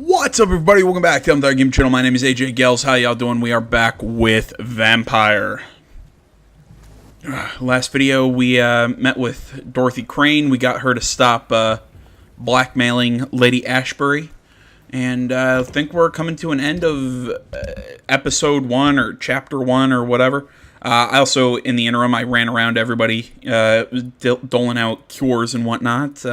What's up, everybody? Welcome back to the Game Channel. My name is AJ Gels. How y'all doing? We are back with Vampyr. Last video, we met with Dorothy Crane. We got her to stop blackmailing Lady Ashbury. And I think we're coming to an end of episode 1 or chapter 1 or whatever. I also, in the interim, I ran around everybody, doling out cures and whatnot.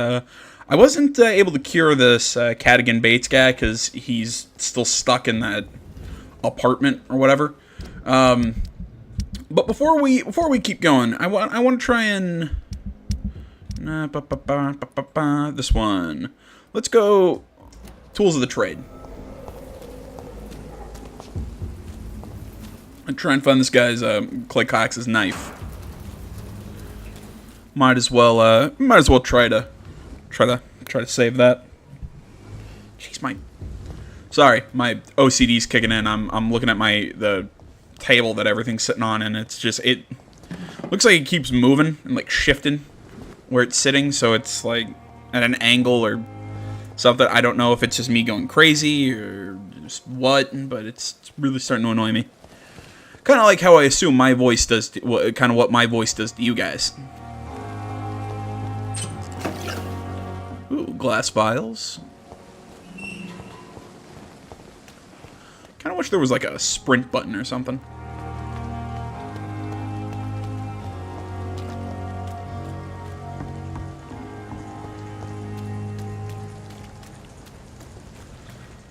I wasn't able to cure this Cadigan Bates guy because he's still stuck in that apartment or whatever. But before we keep going, I want to try and this one. Let's go tools of the trade. And try and find this guy's Clay Cox's knife. Might as well try to save that. Jeez, my OCD's kicking in. I'm looking at the table that everything's sitting on, and it looks like it keeps moving and like shifting where it's sitting, so it's like at an angle or something. I don't know if it's just me going crazy or just what, but it's really starting to annoy me. Kind of like how I assume my voice does, kind of what my voice does to you guys. Ooh, glass vials. Kind of wish there was like a sprint button or something.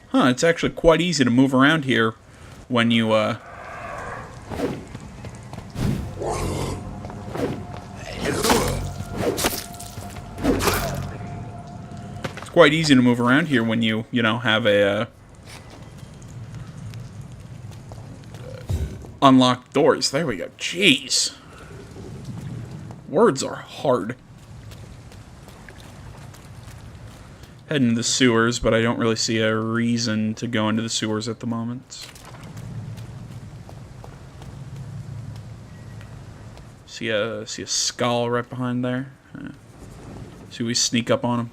Huh, it's actually quite easy to move around here when you, quite easy to move around here when you know, have a unlocked doors. There we go. Jeez. Words are hard. Heading to the sewers, but I don't really see a reason to go into the sewers at the moment. See a skull right behind there. See we sneak up on him.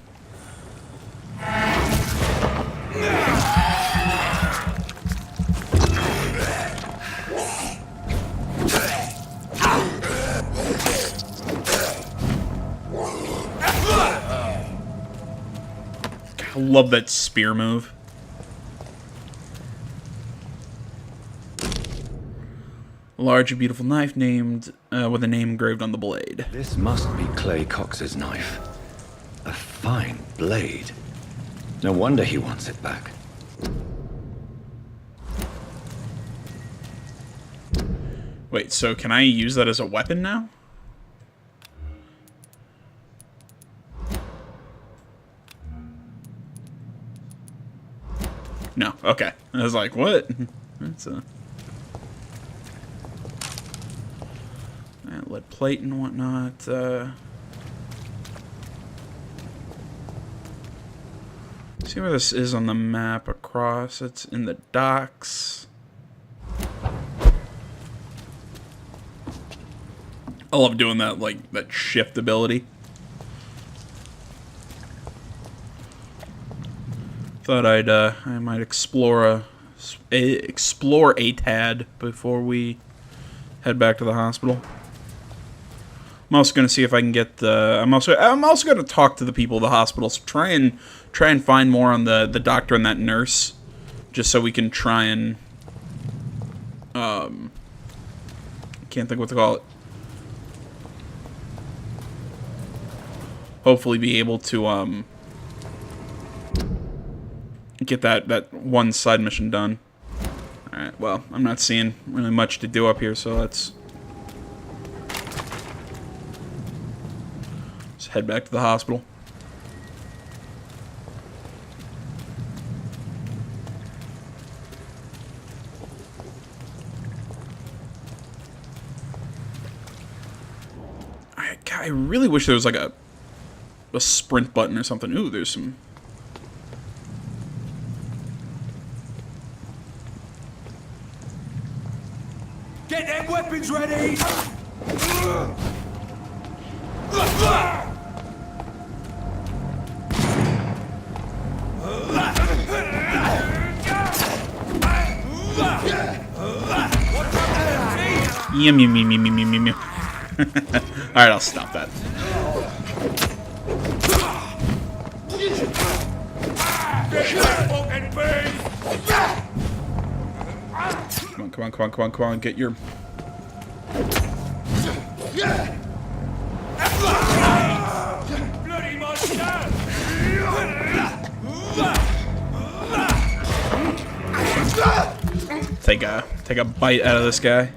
I love that spear move. A large and beautiful knife named with a name engraved on the blade. This must be Clay Cox's knife. A fine blade. No wonder he wants it back. Wait, so can I use that as a weapon now? No, okay. I was like, what? That's a... lead plate and whatnot. See where this is on the map across. It's in the docks. I love doing that, like, that shift ability. Thought I might explore a tad before we head back to the hospital. I'm also gonna see if I can get the. I'm also gonna talk to the people of the hospital. So try and find more on the doctor and that nurse, just so we can try and can't think what to call it. Hopefully, be able to get that one side mission done. Alright, well, I'm not seeing really much to do up here, so let's head back to the hospital. I really wish there was like a sprint button or something. Ooh, there's some... Get them weapons ready! Yum, yum, yum, yum, yum, yum, yum. Alright, I'll stop that. Come on, come on, come on, come on, come on. Get your... Bloody monster! Take a bite out of this guy.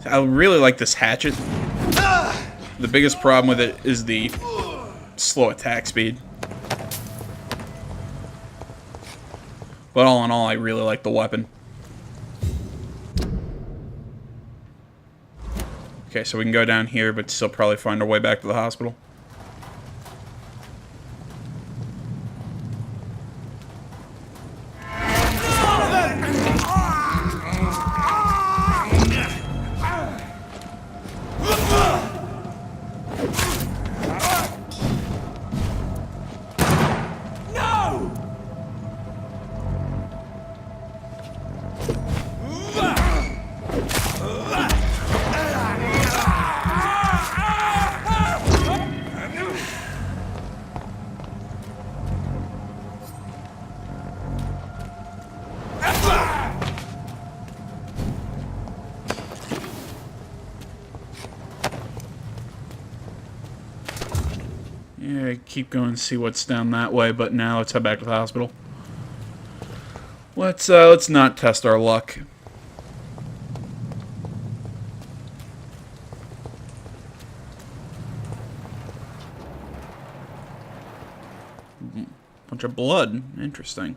I really like this hatchet. The biggest problem with it is the slow attack speed. But all in all, I really like the weapon. Okay, so we can go down here, but still probably find our way back to the hospital. Yeah, keep going and see what's down that way, but now let's head back to the hospital. Let's not test our luck. Bunch of blood. Interesting.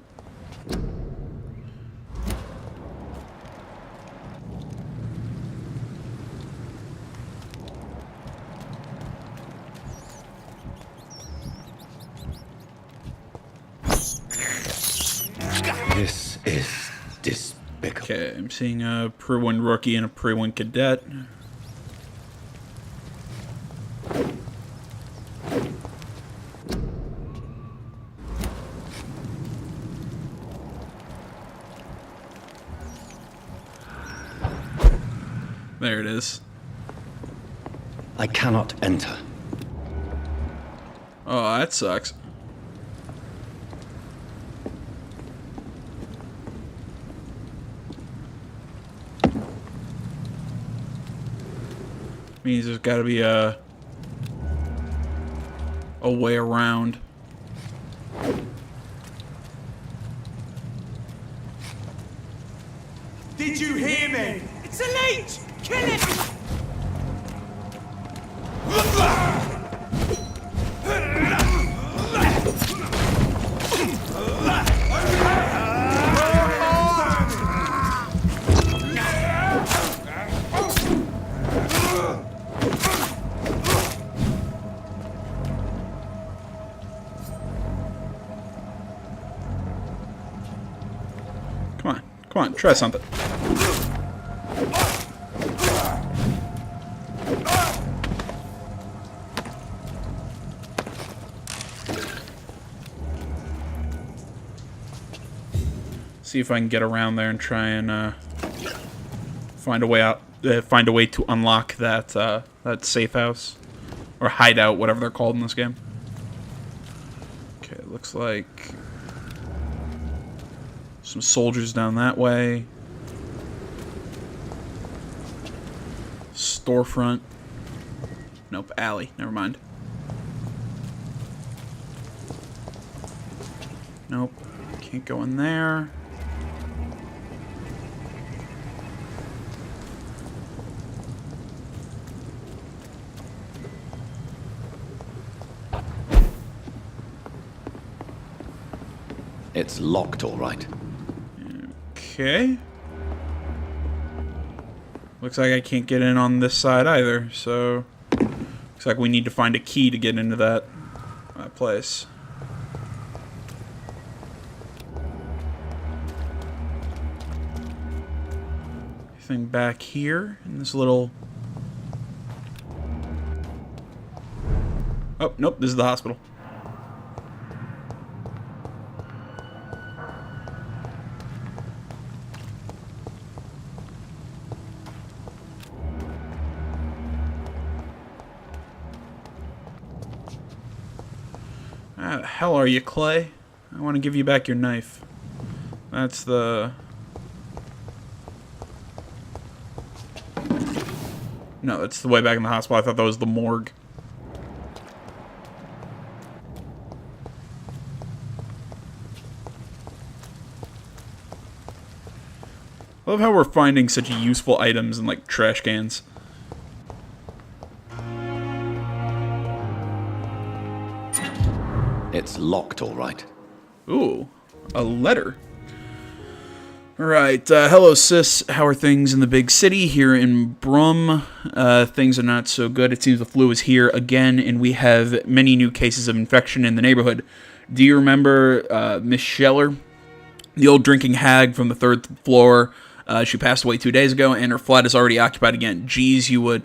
This is despicable. Okay, I'm seeing a pre-win rookie and a pre-win cadet. There it is. I cannot enter. Oh, that sucks. Means there's got to be a way around. Did you hear me? It's a leech! Kill it! Come on, try something. See if I can get around there and try and find a way out. Find a way to unlock that that safe house or hideout, whatever they're called in this game. Okay, it looks like some soldiers down that way. Storefront. Nope, alley. Never mind. Nope. Can't go in there. It's locked, all right. Okay. Looks like I can't get in on this side either, so looks like we need to find a key to get into that place. Anything back here in this little... Oh, nope, this is the hospital. How the hell are you, Clay? I want to give you back your knife. That's the... No, that's the way back in the hospital. I thought that was the morgue. I love how we're finding such useful items in, like, trash cans. It's locked, all right. Ooh, a letter. Alright, hello sis, how are things in the big city here in Brum? Things are not so good. It seems the flu is here again, and we have many new cases of infection in the neighborhood. Do you remember Miss Scheller? The old drinking hag from the 3rd floor. She passed away 2 days ago, and her flat is already occupied again. Geez, you would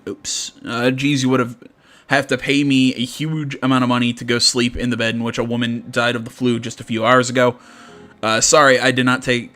have to pay me a huge amount of money to go sleep in the bed in which a woman died of the flu just a few hours ago. Sorry, I did not take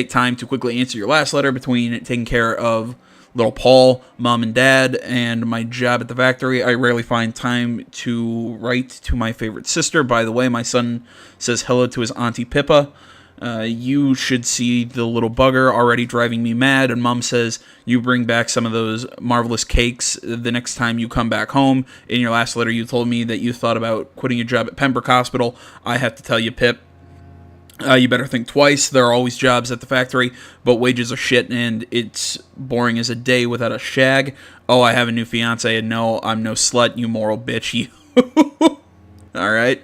time to quickly answer your last letter. Between taking care of little Paul, mom and dad, and my job at the factory, I rarely find time to write to my favorite sister. By the way, my son says hello to his auntie Pippa. You should see the little bugger already driving me mad, and Mom says you bring back some of those marvelous cakes the next time you come back home. In your last letter, you told me that you thought about quitting your job at Pembroke Hospital. I have to tell you, Pip, you better think twice. There are always jobs at the factory, but wages are shit, and it's boring as a day without a shag. Oh, I have a new fiance, and no, I'm no slut, you moral bitch, you. Alright?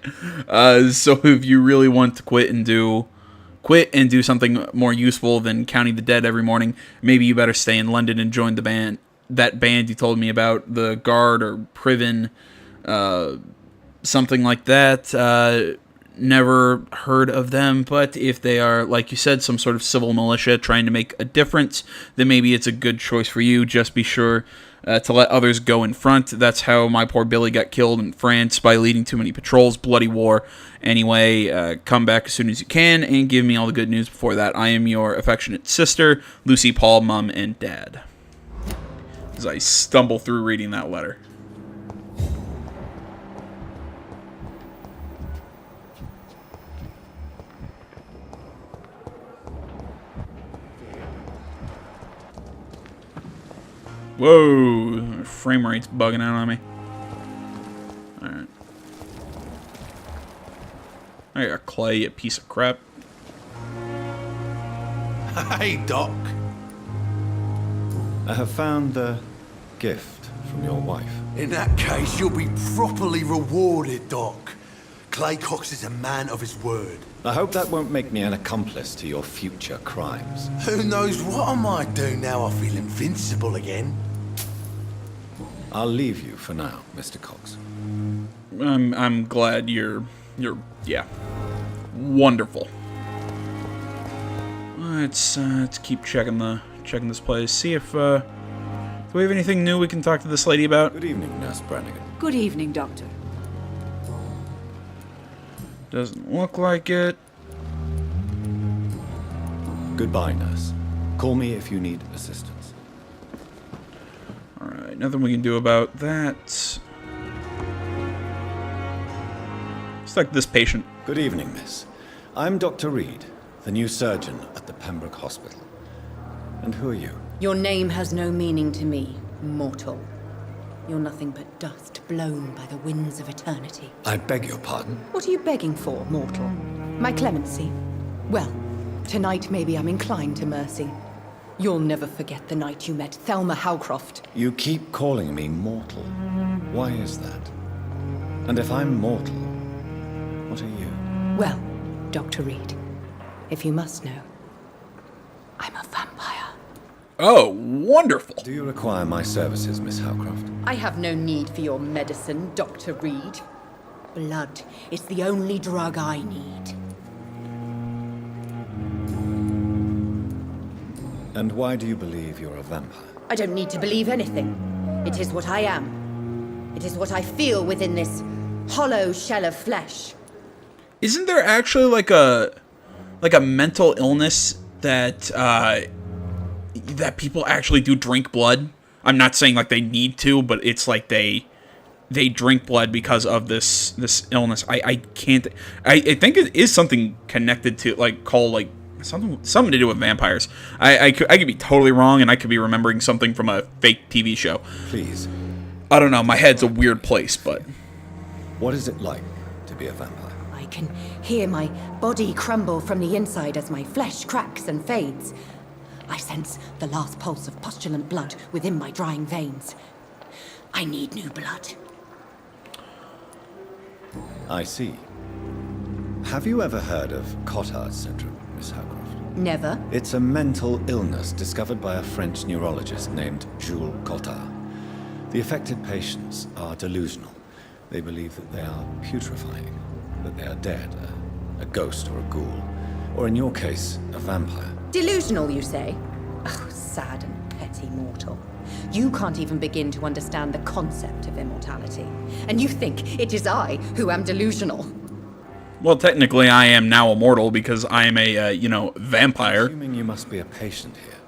So if you really want to quit and do something more useful than counting the dead every morning, maybe you better stay in London and join the band. That band you told me about, the Guard or Priven, something like that. Never heard of them, but if they are, like you said, some sort of civil militia trying to make a difference, then maybe it's a good choice for you. Just be sure to let others go in front. That's how my poor Billy got killed in France, by leading too many patrols. Bloody war. Anyway, come back as soon as you can and give me all the good news before that. I am your affectionate sister, Lucy, Paul, Mom, and Dad. As I stumble through reading that letter. Whoa, frame rate's bugging out on me. Alright. I got Clay, you piece of crap. Hey, Doc. I have found the gift from your wife. In that case, you'll be properly rewarded, Doc. Clay Cox is a man of his word. I hope that won't make me an accomplice to your future crimes. Who knows what I might do now I feel invincible again? I'll leave you for now, Mr. Cox. I'm glad you're yeah. Wonderful. Let's keep checking this place. See if do we have anything new we can talk to this lady about? Good evening, Nurse Brannigan. Good evening, Doctor. Doesn't look like it. Goodbye, Nurse. Call me if you need assistance. Alright, nothing we can do about that. It's like this patient. Good evening, Miss. I'm Dr. Reed, the new surgeon at the Pembroke Hospital. And who are you? Your name has no meaning to me, mortal. You're nothing but dust blown by the winds of eternity. I beg your pardon? What are you begging for, mortal? My clemency? Well, tonight maybe I'm inclined to mercy. You'll never forget the night you met Thelma Howcroft. You keep calling me mortal. Why is that? And if I'm mortal, what are you? Well, Dr. Reed, if you must know, I'm a vampire. Oh, wonderful. Do you require my services, Miss Howcroft? I have no need for your medicine, Dr. Reed. Blood is the only drug I need. And why do you believe you're a vampire? I don't need to believe anything. It is what I am. It is what I feel within this hollow shell of flesh. Isn't there actually like a mental illness that that people actually do drink blood? I'm not saying like they need to, but it's like they drink blood because of this illness. I can't. I think it is something connected to like called like something to do with vampires. I could be totally wrong, and I could be remembering something from a fake TV show. Please. I don't know. My head's a weird place, but What is it like to be a vampire? I can hear my body crumble from the inside as my flesh cracks and fades. I sense the last pulse of postulant blood within my drying veins. I need new blood. I see. Have you ever heard of Cotard's syndrome, Miss Howcroft? Never. It's a mental illness discovered by a French neurologist named Jules Cotard. The affected patients are delusional. They believe that they are putrefying, that they are dead, a ghost or a ghoul, or in your case, a vampire. Delusional, you say? Oh, sad and petty mortal. You can't even begin to understand the concept of immortality. And you think it is I who am delusional. well, technically I am now immortal because I am a vampire. Assuming you must be a patient here.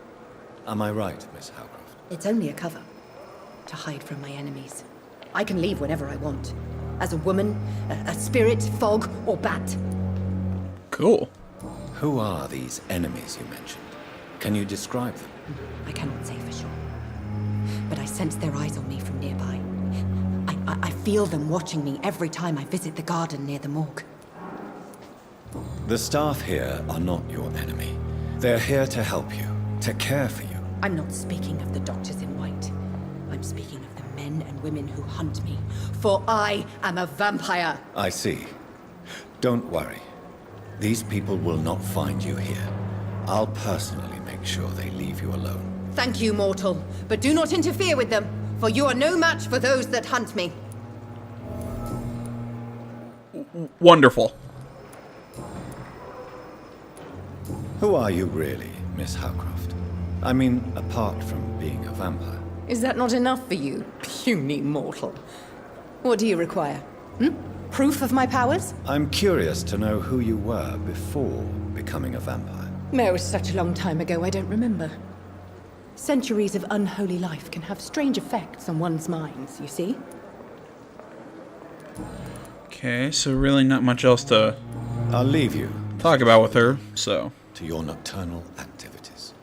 Am I right, Miss Howcroft? It's only a cover. To hide from my enemies. I can leave whenever I want. As a woman, a spirit, fog, or bat. Cool. Who are these enemies you mentioned? Can you describe them? I cannot say for sure. But I sense their eyes on me from nearby. I feel them watching me every time I visit the garden near the morgue. The staff here are not your enemy. They're here to help you, to care for you. I'm not speaking of the doctors in white. I'm speaking of the men and women who hunt me. For I am a vampire. I see. Don't worry. These people will not find you here. I'll personally make sure they leave you alone. Thank you, mortal. But do not interfere with them, for you are no match for those that hunt me. Wonderful. Who are you really, Miss Howcroft? I mean, apart from being a vampire. Is that not enough for you, puny mortal? What do you require? Proof of my powers? I'm curious to know who you were before becoming a vampire. It was such a long time ago, I don't remember. Centuries of unholy life can have strange effects on one's minds, you see? Okay, so really not much else to I'll leave you talk about with her, so. to your nocturnal activities.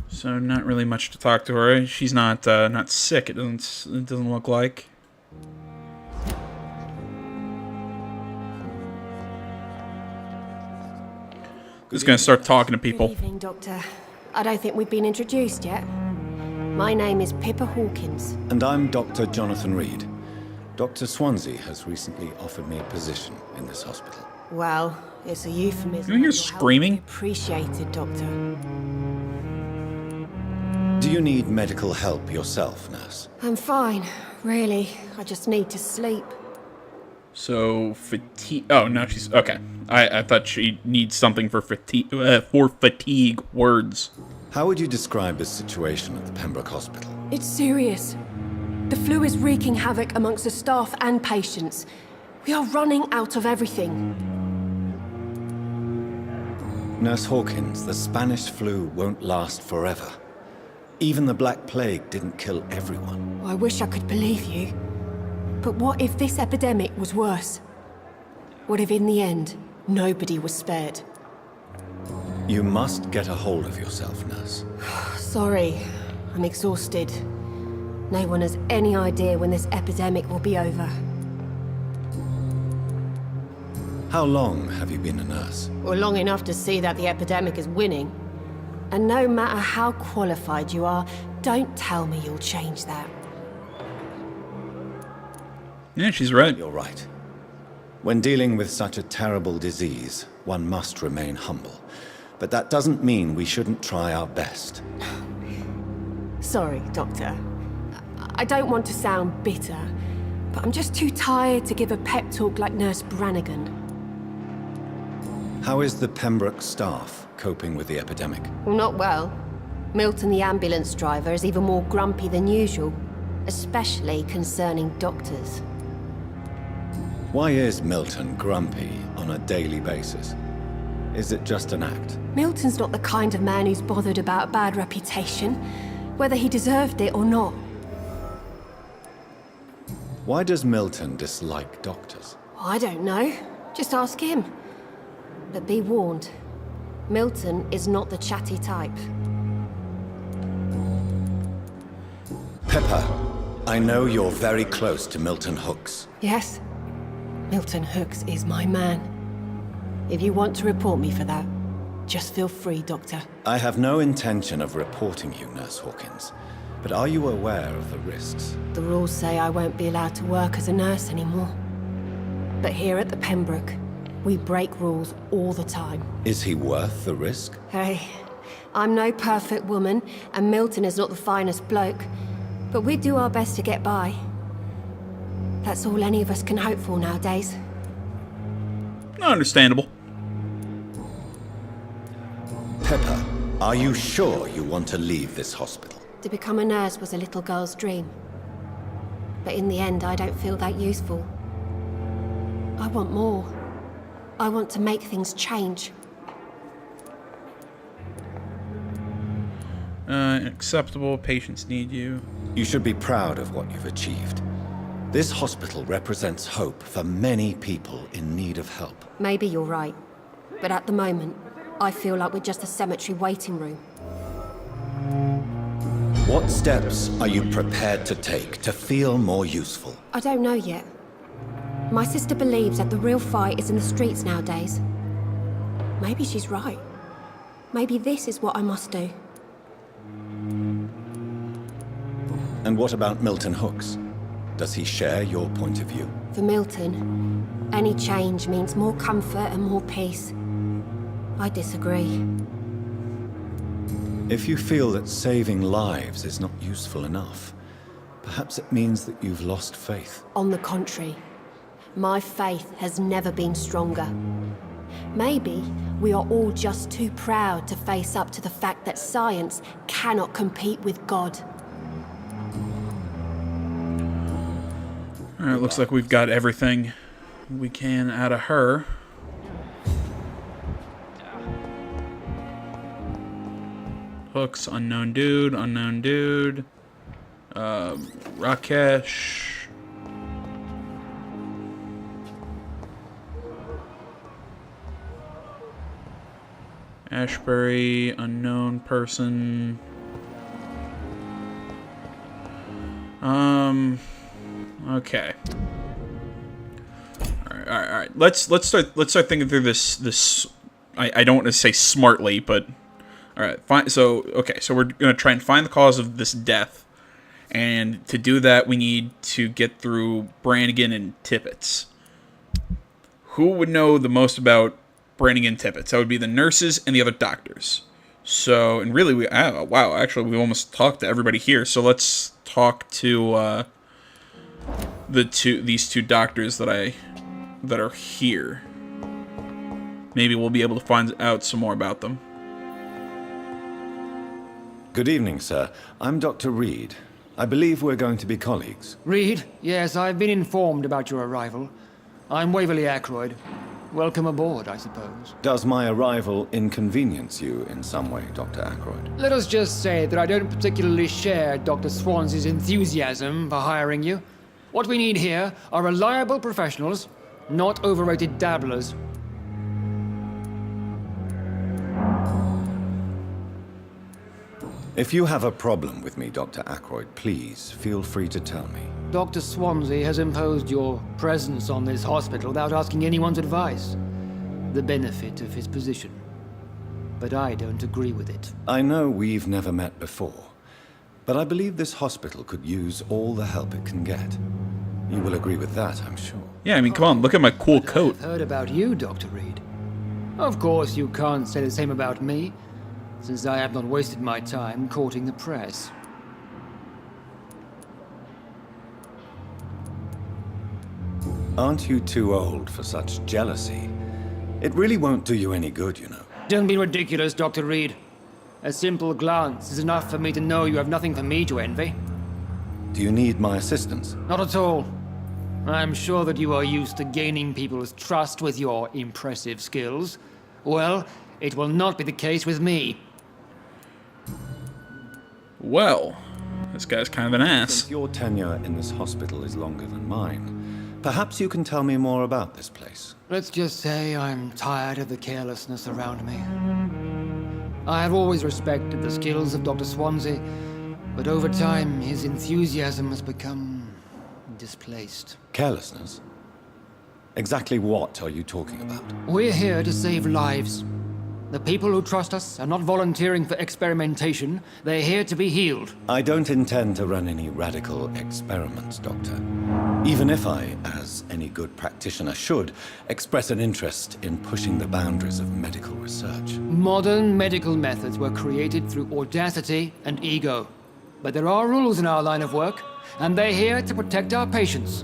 So not really much to talk to her. She's not sick. It doesn't look like. Just gonna start talking to people. Good evening, Doctor. I don't think we've been introduced yet. My name is Pippa Hawkins. And I'm Dr. Jonathan Reed. Dr. Swansea has recently offered me a position in this hospital. Well, it's a euphemism. You hear Your help screaming? will be appreciated, Doctor. Do you need medical help yourself, nurse? I'm fine, really. I just need to sleep. So fatigue. Oh no, she's okay. I thought she needs something for fatigue. Fatigue words. How would you describe the situation at the Pembroke Hospital? It's serious. The flu is wreaking havoc amongst the staff and patients. We are running out of everything. Nurse Hawkins, the Spanish flu won't last forever. Even the Black Plague didn't kill everyone. I wish I could believe you. But what if this epidemic was worse? What if in the end, nobody was spared? You must get a hold of yourself, nurse. Sorry, I'm exhausted. No one has any idea when this epidemic will be over. How long have you been a nurse? Well, long enough to see that the epidemic is winning. And no matter how qualified you are, don't tell me you'll change that. Yeah, she's right. You're right. When dealing with such a terrible disease, one must remain humble. But that doesn't mean we shouldn't try our best. Sorry, Doctor. I don't want to sound bitter, but I'm just too tired to give a pep talk like Nurse Brannigan. How is the Pembroke staff coping with the epidemic? Well, not well. Milton, the ambulance driver, is even more grumpy than usual, especially concerning doctors. Why is Milton grumpy on a daily basis? Is it just an act? Milton's not the kind of man who's bothered about a bad reputation, whether he deserved it or not. Why does Milton dislike doctors? I don't know. Just ask him. But be warned, Milton is not the chatty type. Pepper, I know you're very close to Milton Hooks. Yes, Milton Hooks is my man. If you want to report me for that, just feel free, Doctor. I have no intention of reporting you, Nurse Hawkins. But are you aware of the risks? The rules say I won't be allowed to work as a nurse anymore. But here at the Pembroke, we break rules all the time. Is he worth the risk? Hey, I'm no perfect woman, and Milton is not the finest bloke. But we do our best to get by. That's all any of us can hope for nowadays. Understandable. Pepper, are you sure you want to leave this hospital? To become a nurse was a little girl's dream. But in the end, I don't feel that useful. I want more. I want to make things change. Acceptable. Patients need you. You should be proud of what you've achieved. This hospital represents hope for many people in need of help. Maybe you're right. But at the moment, I feel like we're just a cemetery waiting room. What steps are you prepared to take to feel more useful? I don't know yet. My sister believes that the real fight is in the streets nowadays. Maybe she's right. Maybe this is what I must do. And what about Milton Hooks? Does he share your point of view? For Milton, any change means more comfort and more peace. I disagree. If you feel that saving lives is not useful enough, perhaps it means that you've lost faith. On the contrary, my faith has never been stronger. Maybe we are all just too proud to face up to the fact that science cannot compete with God. Alright, looks like we've got everything we can out of her. Hooks, unknown dude, Rakesh. Ashbury, unknown person. Okay. All right. Let's start thinking through this. I don't want to say smartly, but all right. Fine. So we're gonna try and find the cause of this death, and to do that, we need to get through Brannigan and Tippett's. Who would know the most about Brannigan and Tippett's? That would be the nurses and the other doctors. So, and really, wow, actually, we almost talked to everybody here. So let's talk to these two doctors that are here. Maybe we'll be able to find out some more about them. Good evening, sir. I'm Dr. Reed. I believe we're going to be colleagues. Reed? Yes, I've been informed about your arrival. I'm Waverly Ackroyd. Welcome aboard, I suppose. Does my arrival inconvenience you in some way, Dr. Ackroyd? Let us just say that I don't particularly share Dr. Swansea's enthusiasm for hiring you. What we need here are reliable professionals, not overrated dabblers. If you have a problem with me, Dr. Ackroyd, please feel free to tell me. Dr. Swansea has imposed your presence on this hospital without asking anyone's advice. The benefit of his position. But I don't agree with it. I know we've never met before, but I believe this hospital could use all the help it can get. You will agree with that, I'm sure. Yeah, I mean, come on, look at my cool coat. I've heard about you, Dr. Reed. Of course, you can't say the same about me, since I have not wasted my time courting the press. Aren't you too old for such jealousy? It really won't do you any good, you know. Don't be ridiculous, Dr. Reed. A simple glance is enough for me to know you have nothing for me to envy. Do you need my assistance? Not at all. I'm sure that you are used to gaining people's trust with your impressive skills. Well, it will not be the case with me. Well, this guy's kind of an ass. Since your tenure in this hospital is longer than mine, perhaps you can tell me more about this place. Let's just say I'm tired of the carelessness around me. I have always respected the skills of Dr. Swansea, but over time his enthusiasm has become displaced. Carelessness? Exactly what are you talking about? We're here to save lives. The people who trust us are not volunteering for experimentation. They're here to be healed. I don't intend to run any radical experiments, Doctor. Even if I, as any good practitioner should, express an interest in pushing the boundaries of medical research. Modern medical methods were created through audacity and ego. But there are rules in our line of work, and they're here to protect our patients.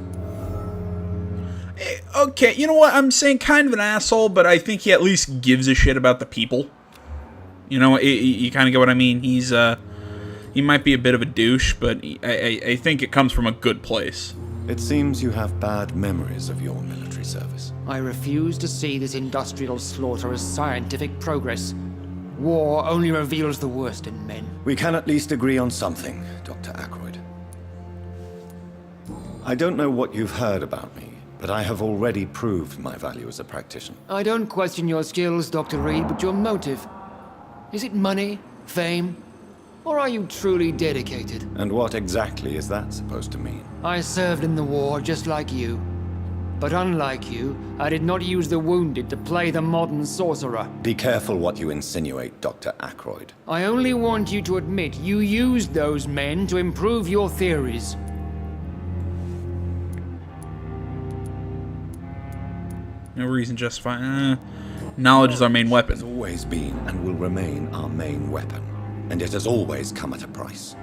Okay, you know what? I'm saying kind of an asshole, but I think he at least gives a shit about the people. You know, you kind of get what I mean? He might be a bit of a douche, but I think it comes from a good place. It seems you have bad memories of your military service. I refuse to see this industrial slaughter as scientific progress. War only reveals the worst in men. We can at least agree on something, Dr. Ackroyd. I don't know what you've heard about me, but I have already proved my value as a practitioner. I don't question your skills, Dr. Reed, but your motive. Is it money, fame, or are you truly dedicated? And what exactly is that supposed to mean? I served in the war just like you. But unlike you, I did not use the wounded to play the modern sorcerer. Be careful what you insinuate, Dr. Ackroyd. I only want you to admit you used those men to improve your theories. No reason justifying. Knowledge is our main Has weapon. always been and will remain our main weapon. And it has always come at a price.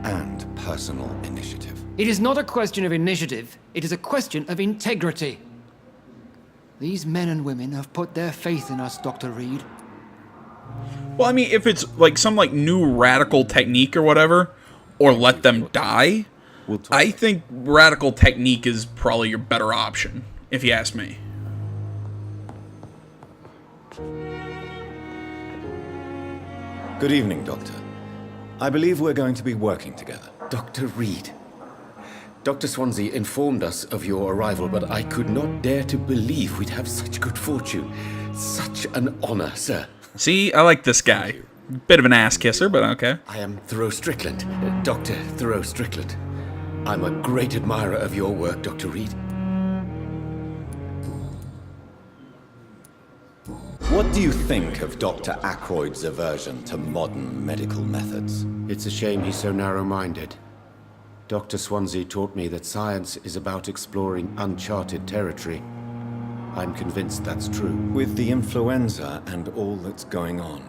And personal initiative. It is not a question of initiative, it is a question of integrity. These men and women have put their faith in us, Dr. Reed. Well, I mean, if it's like some like new radical technique or whatever, or let them die, We'll talk. I think radical technique is probably your better option, if you ask me. Good evening, Doctor. I believe we're going to be working together. Dr. Reed. Dr. Swansea informed us of your arrival, but I could not dare to believe we'd have such good fortune. Such an honor, sir. See, I like this guy. Bit of an ass kisser, but okay. I am Thoreau Strickland, Dr. Thoreau Strickland. I'm a great admirer of your work, Dr. Reed. What do you think of Dr. Ackroyd's aversion to modern medical methods? It's a shame he's so narrow-minded. Dr. Swansea taught me that science is about exploring uncharted territory. I'm convinced that's true. With the influenza and all that's going on,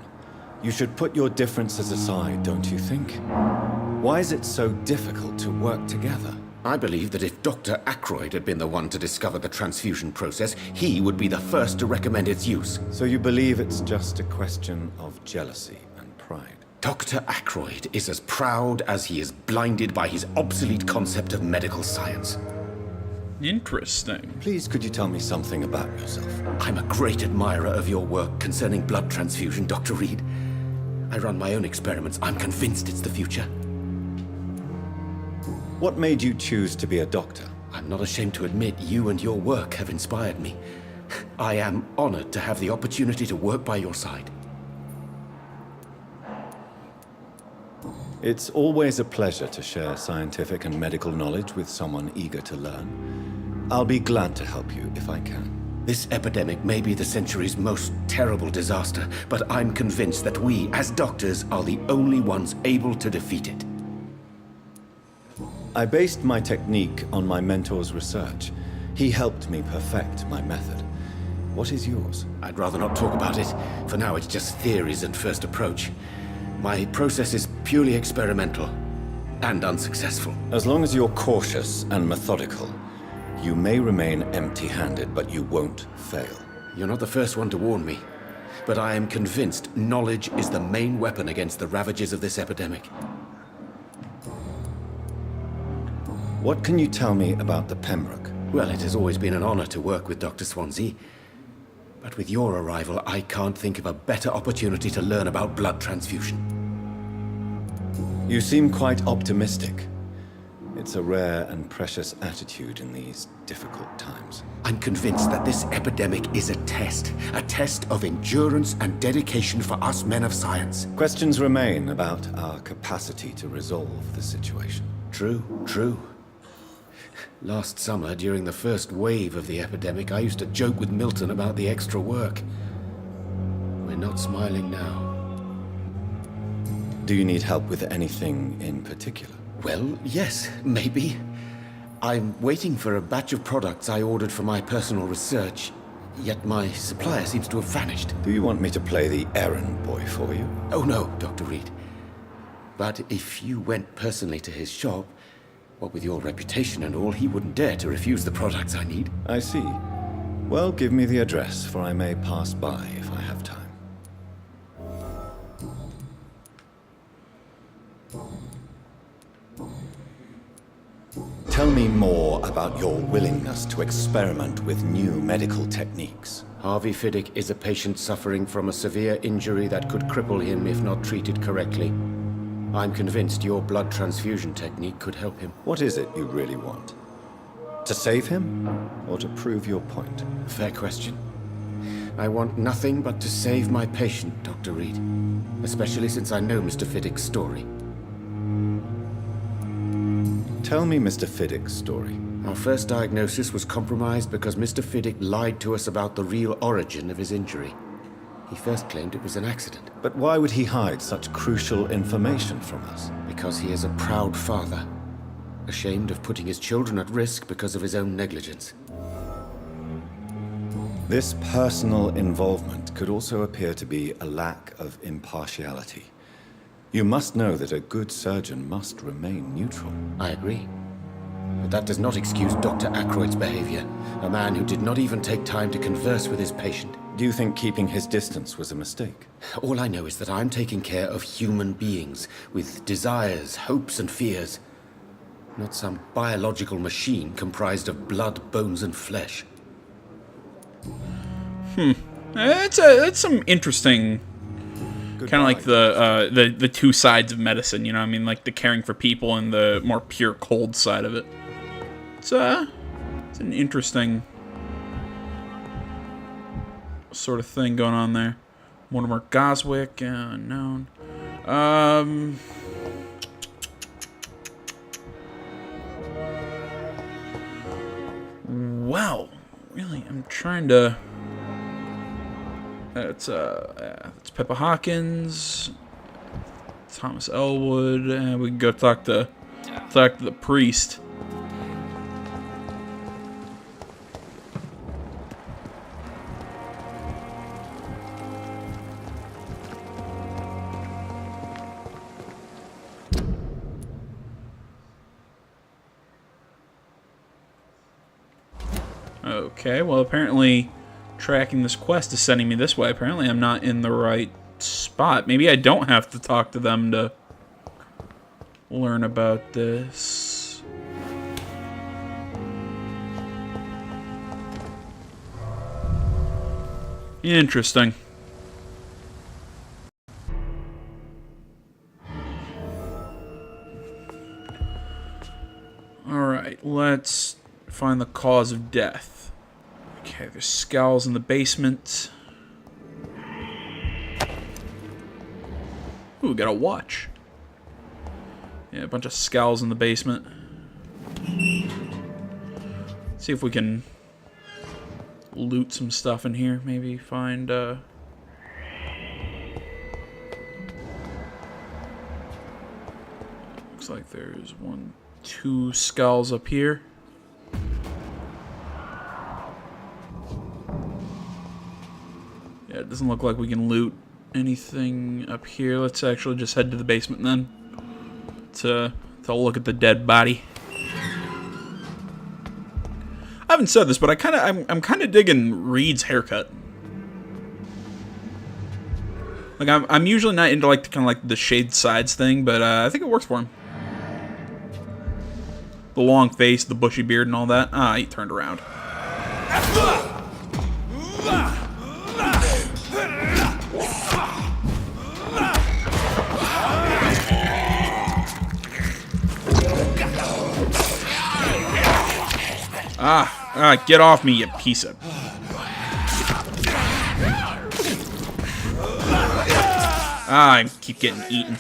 you should put your differences aside, don't you think? Why is it so difficult to work together? I believe that if Dr. Ackroyd had been the one to discover the transfusion process, he would be the first to recommend its use. So you believe it's just a question of jealousy and pride? Dr. Ackroyd is as proud as he is blinded by his obsolete concept of medical science. Interesting. Please, could you tell me something about yourself? I'm a great admirer of your work concerning blood transfusion, Dr. Reed. I run my own experiments. I'm convinced it's the future. What made you choose to be a doctor? I'm not ashamed to admit you and your work have inspired me. I am honored to have the opportunity to work by your side. It's always a pleasure to share scientific and medical knowledge with someone eager to learn. I'll be glad to help you if I can. This epidemic may be the century's most terrible disaster, but I'm convinced that we, as doctors, are the only ones able to defeat it. I based my technique on my mentor's research. He helped me perfect my method. What is yours? I'd rather not talk about it. For now, it's just theories and first approach. My process is purely experimental and unsuccessful. As long as you're cautious and methodical, you may remain empty-handed, but you won't fail. You're not the first one to warn me, but I am convinced knowledge is the main weapon against the ravages of this epidemic. What can you tell me about the Pembroke? Well, it has always been an honor to work with Dr. Swansea. But with your arrival, I can't think of a better opportunity to learn about blood transfusion. You seem quite optimistic. It's a rare and precious attitude in these difficult times. I'm convinced that this epidemic is a test of endurance and dedication for us men of science. Questions remain about our capacity to resolve the situation. True, true. Last summer, during the first wave of the epidemic, I used to joke with Milton about the extra work. We're not smiling now. Do you need help with anything in particular? Well, yes, maybe. I'm waiting for a batch of products I ordered for my personal research, yet my supplier seems to have vanished. Do you want me to play the errand boy for you? Oh no, Dr. Reed. But if you went personally to his shop, what with your reputation and all, he wouldn't dare to refuse the products I need. I see. Well, give me the address, for I may pass by if I have time. Tell me more about your willingness to experiment with new medical techniques. Harvey Fiddick is a patient suffering from a severe injury that could cripple him if not treated correctly. I'm convinced your blood transfusion technique could help him. What is it you really want? To save him, or to prove your point? Fair question. I want nothing but to save my patient, Dr. Reed. Especially since I know Mr. Fiddick's story. Tell me Mr. Fiddick's story. Our first diagnosis was compromised because Mr. Fiddick lied to us about the real origin of his injury. He first claimed it was an accident. But why would he hide such crucial information from us? Because he is a proud father, ashamed of putting his children at risk because of his own negligence. This personal involvement could also appear to be a lack of impartiality. You must know that a good surgeon must remain neutral. I agree. But that does not excuse Dr. Ackroyd's behavior, a man who did not even take time to converse with his patient. Do you think keeping his distance was a mistake? All I know is that I'm taking care of human beings with desires, hopes, and fears. Not some biological machine comprised of blood, bones, and flesh. It's some interesting, kind of like the two sides of medicine. You know, what I mean, like the caring for people and the more pure cold side of it. It's an interesting sort of thing going on there. Mortimer Goswick, unknown. Wow, really, I'm trying to. It's Pippa Hawkins, Thomas Elwood, and we can go talk to the priest. Okay, well, apparently tracking this quest is sending me this way. Apparently I'm not in the right spot. Maybe I don't have to talk to them to learn about this. Interesting. Alright, let's find the cause of death. Okay, there's skulls in the basement. Ooh, we got a watch. Yeah, a bunch of skulls in the basement. See if we can loot some stuff in here. Maybe find, looks like there's 2 skulls up here. Yeah, it doesn't look like we can loot anything up here. Let's actually just head to the basement then to look at the dead body. I haven't said this, but I'm kind of digging Reed's haircut. Like, I'm usually not into, like, kind of like the shade sides thing, but I think it works for him. The long face, the bushy beard, and all that. Ah, he turned around. Get off me, you piece of... I keep getting eaten.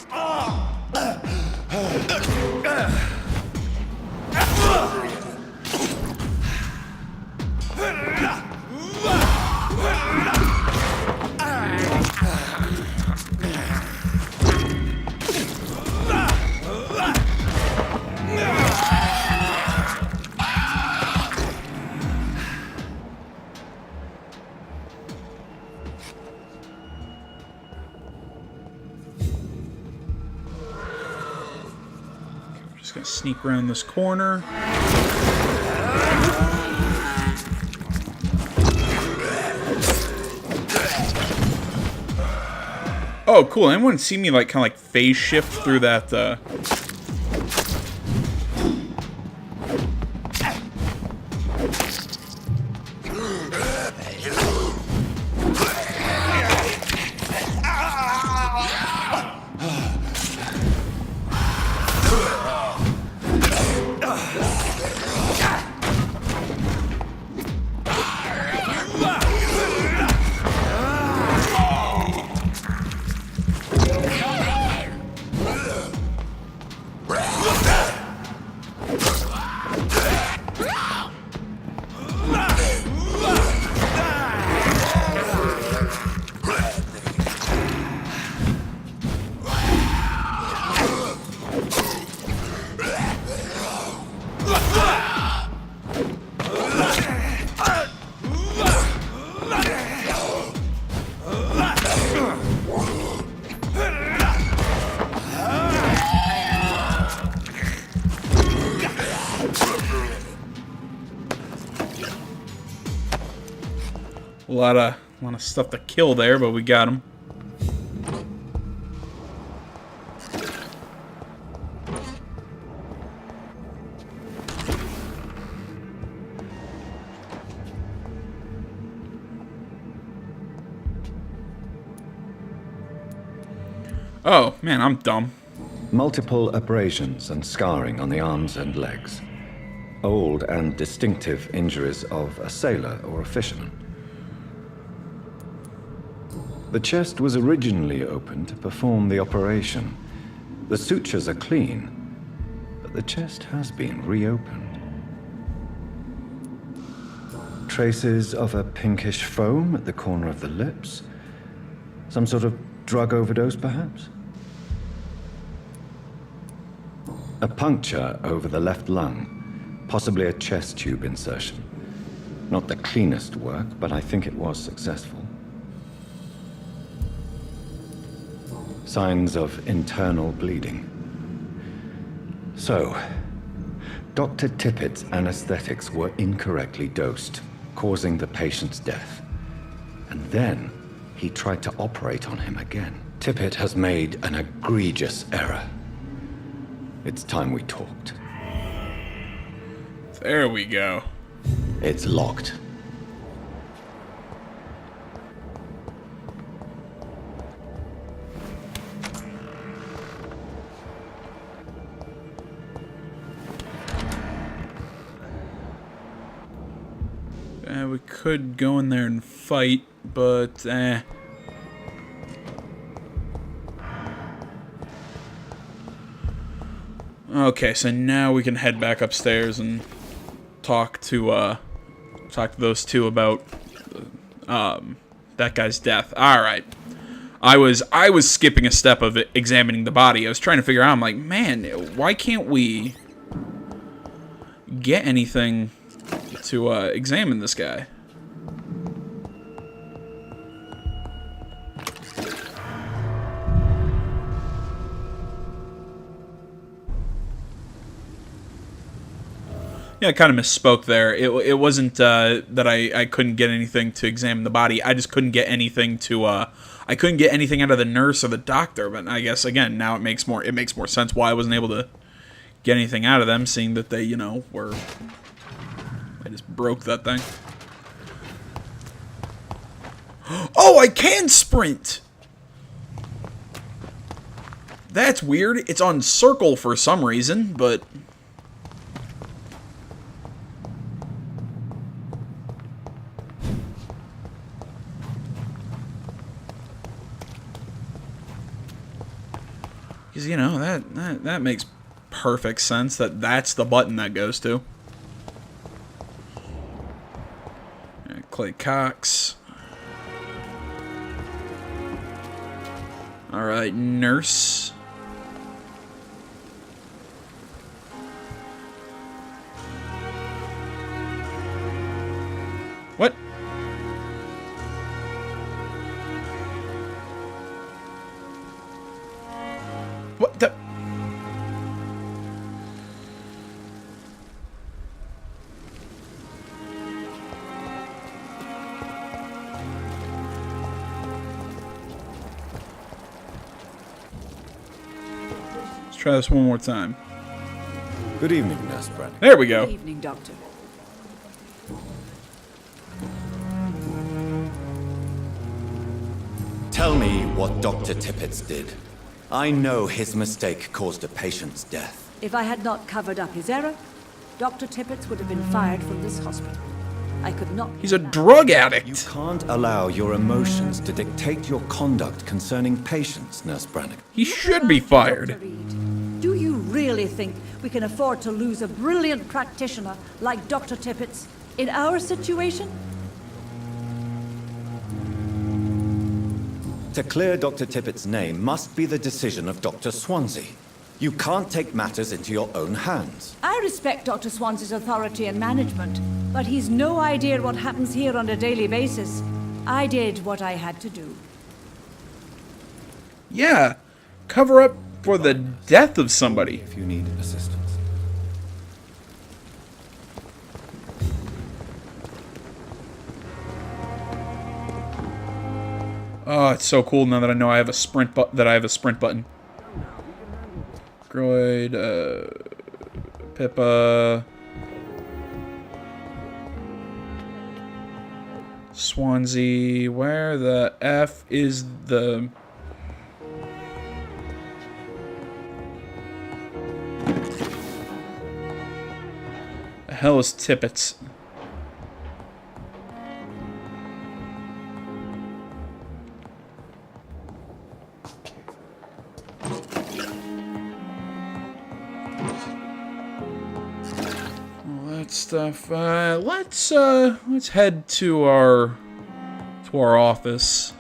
Just gonna sneak around this corner. Oh, cool. Anyone see me, like, kind of like phase shift through that, a lot of stuff to kill there, but we got him. Oh, man, I'm dumb. Multiple abrasions and scarring on the arms and legs. Old and distinctive injuries of a sailor or a fisherman. The chest was originally opened to perform the operation. The sutures are clean, but the chest has been reopened. Traces of a pinkish foam at the corner of the lips. Some sort of drug overdose, perhaps? A puncture over the left lung, possibly a chest tube insertion. Not the cleanest work, but I think it was successful. Signs of internal bleeding. So, Dr. Tippett's anesthetics were incorrectly dosed, causing the patient's death. And then he tried to operate on him again. Tippett has made an egregious error. It's time we talked. There we go. It's locked. We could go in there and fight, but Okay, so now we can head back upstairs and talk to those two about that guy's death. All right. I was skipping a step of examining the body. I was trying to figure out. I'm like, man, why can't we get anything to examine this guy? Yeah, I kind of misspoke there. It wasn't that I couldn't get anything to examine the body. I just couldn't get anything to I couldn't get anything out of the nurse or the doctor. But I guess again now it makes more sense why I wasn't able to get anything out of them, seeing that they were. I just broke that thing. Oh, I can sprint. That's weird. It's on circle for some reason, but. Because, that makes perfect sense that's the button that goes to. Clay Cox. Alright, nurse. What? What the? Let's try this one more time. Good evening, Nurse Brannigan. There we go. Good evening, Doctor. Tell me what Dr. Tippett did. I know his mistake caused a patient's death. If I had not covered up his error, Dr. Tippett would have been fired from this hospital. I could not... He's a drug You addict. can't allow your emotions to dictate your conduct concerning patients, Nurse Brannigan. He should be fired. Dr. Reed, do you really think we can afford to lose a brilliant practitioner like Dr. Tippett in our situation? To clear Dr. Tippett's name must be the decision of Dr. Swansea. You can't take matters into your own hands. I respect Dr. Swansea's authority and management, but he's no idea what happens here on a daily basis. I did what I had to do. Yeah. Cover up for the death of somebody. If you need assistance. Oh, it's so cool now that I know I have a sprint button. Groid, Pippa, Swansea. Where the F is the... The hell is Tippett's? Stuff. Let's head to our office.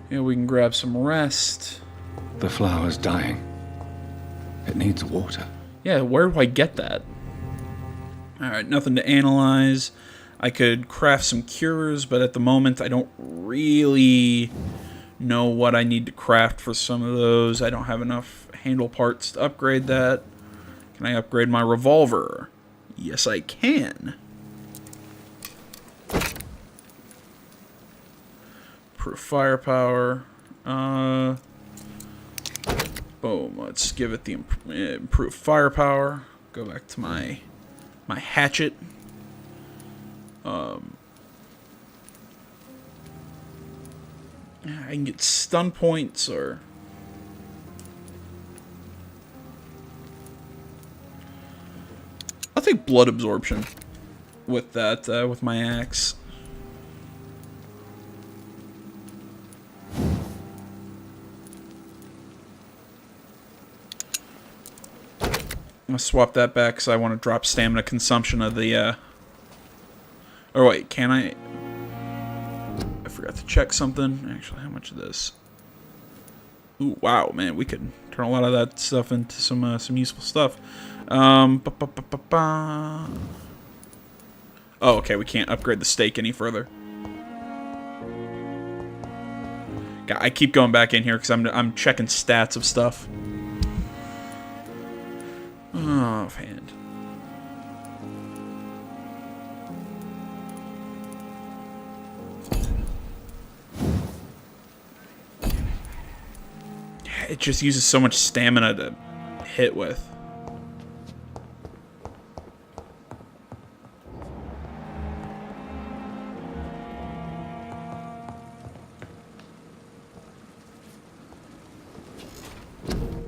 Yeah, we can grab some rest. The flower's dying. It needs water. Yeah, where do I get that? Alright, nothing to analyze. I could craft some cures, but at the moment I don't really know what I need to craft for some of those. I don't have enough handle parts to upgrade that. Can I upgrade my revolver? Yes, I can. Proof firepower. Boom, let's give it the improved firepower. Go back to my hatchet. I can get stun points or... I'll take blood absorption with that, with my axe. I'm gonna swap that back because I want to drop stamina consumption of the, Or wait, can I... I forgot to check something. Actually, how much of this? Ooh, wow, man, we could turn a lot of that stuff into some useful stuff. Oh, okay, we can't upgrade the stake any further. I keep going back in here because I'm checking stats of stuff. Oh, offhand. It just uses so much stamina to hit with.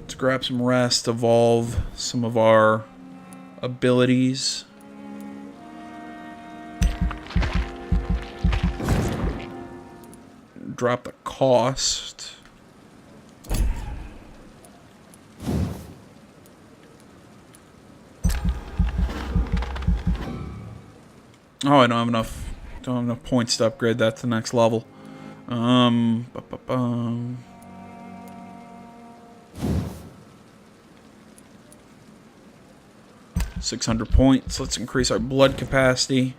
Let's grab some rest, evolve some of our abilities. Drop the cost. Oh, I don't have enough. Don't have enough points to upgrade that to the next level. 600 points. Let's increase our blood capacity.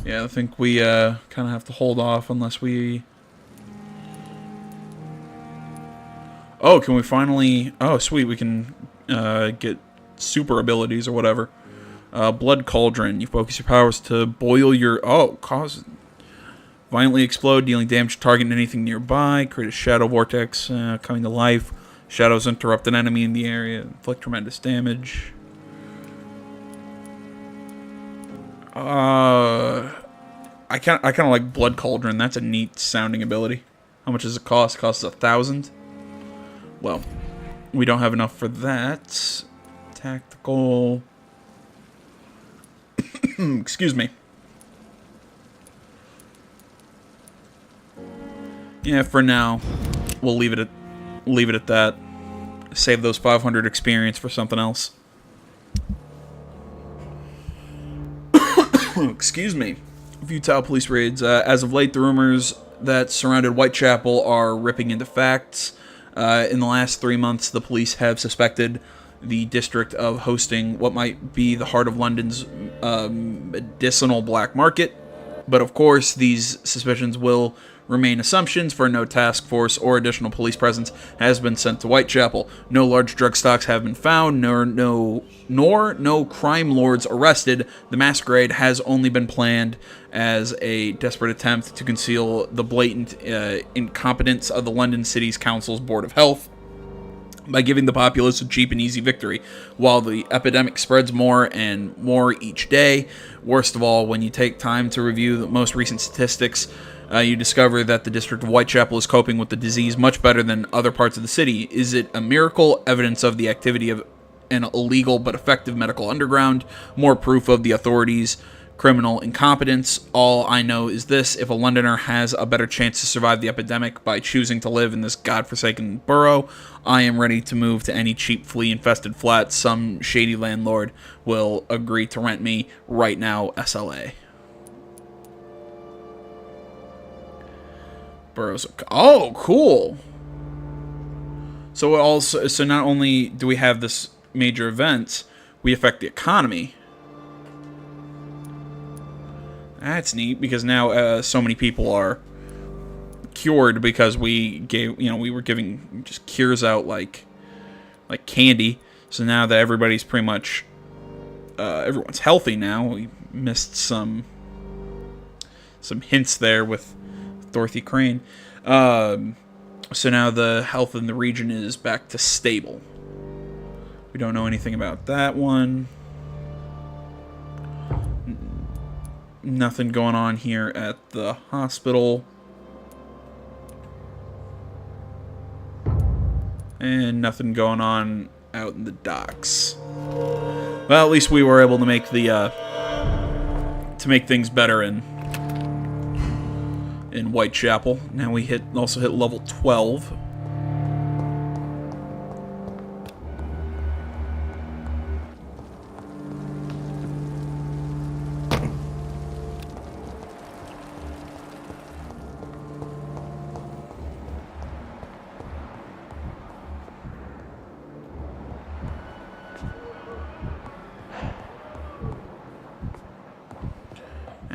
Yeah, I think we kind of have to hold off unless we... Oh, can we finally... Oh, sweet, we can get super abilities or whatever. Blood Cauldron. You focus your powers to boil your... Oh, cause... Violently explode, dealing damage to target and anything nearby. Create a shadow vortex coming to life. Shadows interrupt an enemy in the area. Inflict tremendous damage. I kind of like Blood Cauldron. That's a neat sounding ability. How much does it cost? It costs 1,000. Well, we don't have enough for that. Tactical. Excuse me. Yeah, for now, we'll leave it at that. Save those 500 experience for something else. Excuse me. Futile police raids. As of late, the rumors that surrounded Whitechapel are ripping into facts. In the last 3 months, the police have suspected the district of hosting what might be the heart of London's medicinal black market. But of course, these suspicions will remain assumptions, for no task force or additional police presence has been sent to Whitechapel. No large drug stocks have been found, nor no crime lords arrested. The masquerade has only been planned as a desperate attempt to conceal the blatant incompetence of the London City's Council's Board of Health by giving the populace a cheap and easy victory. While the epidemic spreads more and more each day, worst of all, when you take time to review the most recent statistics, you discover that the district of Whitechapel is coping with the disease much better than other parts of the city. Is it a miracle? Evidence of the activity of an illegal but effective medical underground? More proof of the authorities' criminal incompetence? All I know is this: if a Londoner has a better chance to survive the epidemic by choosing to live in this godforsaken borough, I am ready to move to any cheap flea-infested flat some shady landlord will agree to rent me right now, SLA. Boroughs. Oh, cool. So not only do we have this major event, we affect the economy. That's neat, because now so many people are cured because we were giving just cures out like candy. So now that everybody's pretty much everyone's healthy now. We missed some hints there with Dorothy Crane. So now the health in the region is back to stable. We don't know anything about that one. Nothing going on here at the hospital. And nothing going on out in the docks. Well, at least we were able to make the to make things better in Whitechapel. Now we also hit level 12.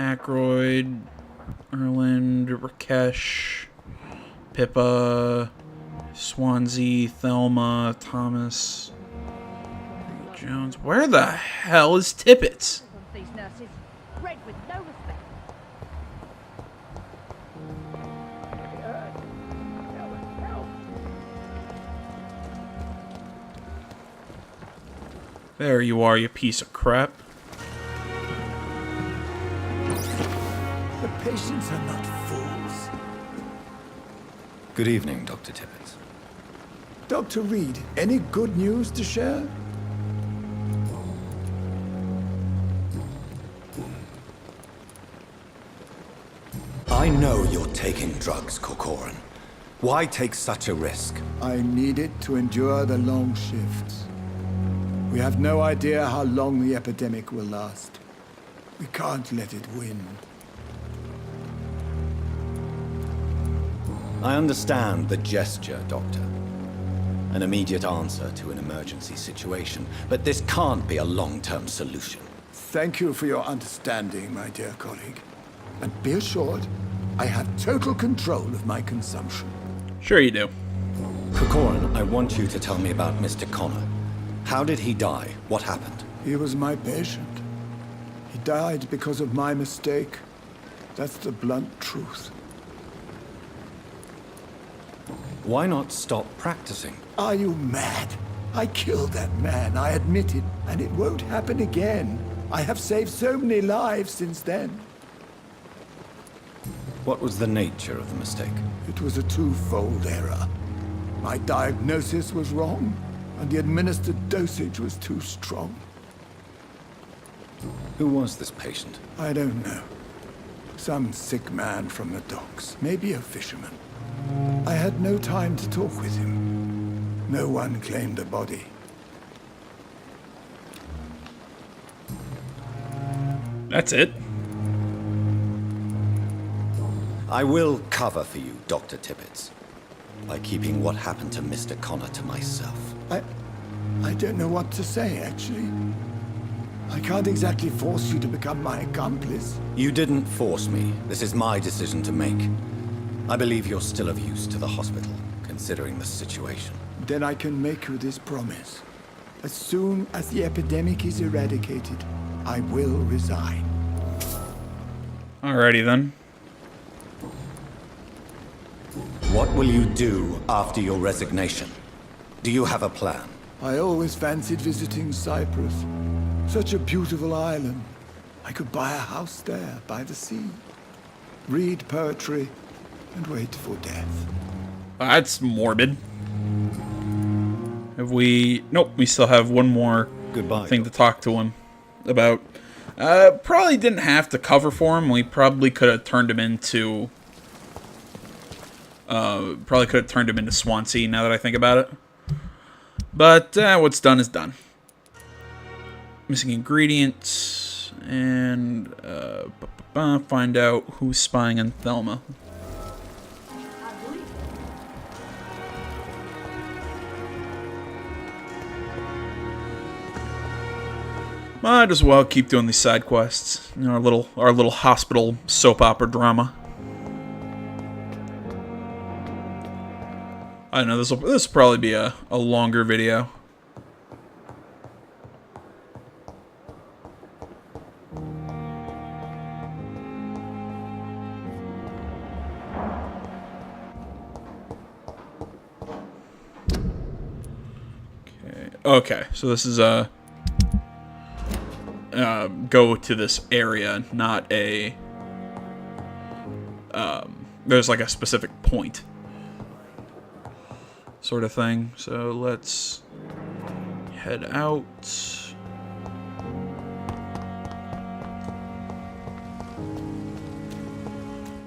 Aykroyd, Erland, Rakesh, Pippa, Swansea, Thelma, Thomas, Jones. Where the hell is Tippett? These nurses, bred with no respect. There you are, you piece of crap. The patients are not fools. Good evening, Dr. Tippett. Dr. Reed, any good news to share? I know you're taking drugs, Corcoran. Why take such a risk? I need it to endure the long shifts. We have no idea how long the epidemic will last. We can't let it win. I understand the gesture, Doctor. An immediate answer to an emergency situation, but this can't be a long-term solution. Thank you for your understanding, my dear colleague. And be assured, I have total control of my consumption. Sure you do. Corcoran, I want you to tell me about Mr. Connor. How did he die? What happened? He was my patient. He died because of my mistake. That's the blunt truth. Why not stop practicing? Are you mad? I killed that man, I admit it, and it won't happen again. I have saved so many lives since then. What was the nature of the mistake? It was a twofold error. My diagnosis was wrong, and the administered dosage was too strong. Who was this patient? I don't know. Some sick man from the docks, maybe a fisherman. I had no time to talk with him. No one claimed a body. That's it. I will cover for you, Dr. Tippett, by keeping what happened to Mr. Connor to myself. I don't know what to say, actually. I can't exactly force you to become my accomplice. You didn't force me. This is my decision to make. I believe you're still of use to the hospital, considering the situation. Then I can make you this promise. As soon as the epidemic is eradicated, I will resign. Alrighty then. What will you do after your resignation? Do you have a plan? I always fancied visiting Cyprus. Such a beautiful island. I could buy a house there, by the sea. Read poetry, and wait for death. That's morbid. Have we... Nope, we still have one more Goodbye, thing to talk to him about. Probably didn't have to cover for him. We probably could have turned him into... Swansea, now that I think about it. But what's done is done. Missing ingredients, and find out who's spying on Thelma. Might as well keep doing these side quests. You know, our little hospital soap opera drama. I don't know, this will probably be a longer video. Okay, so this is go to this area, not a there's like a specific point sort of thing. So let's head out.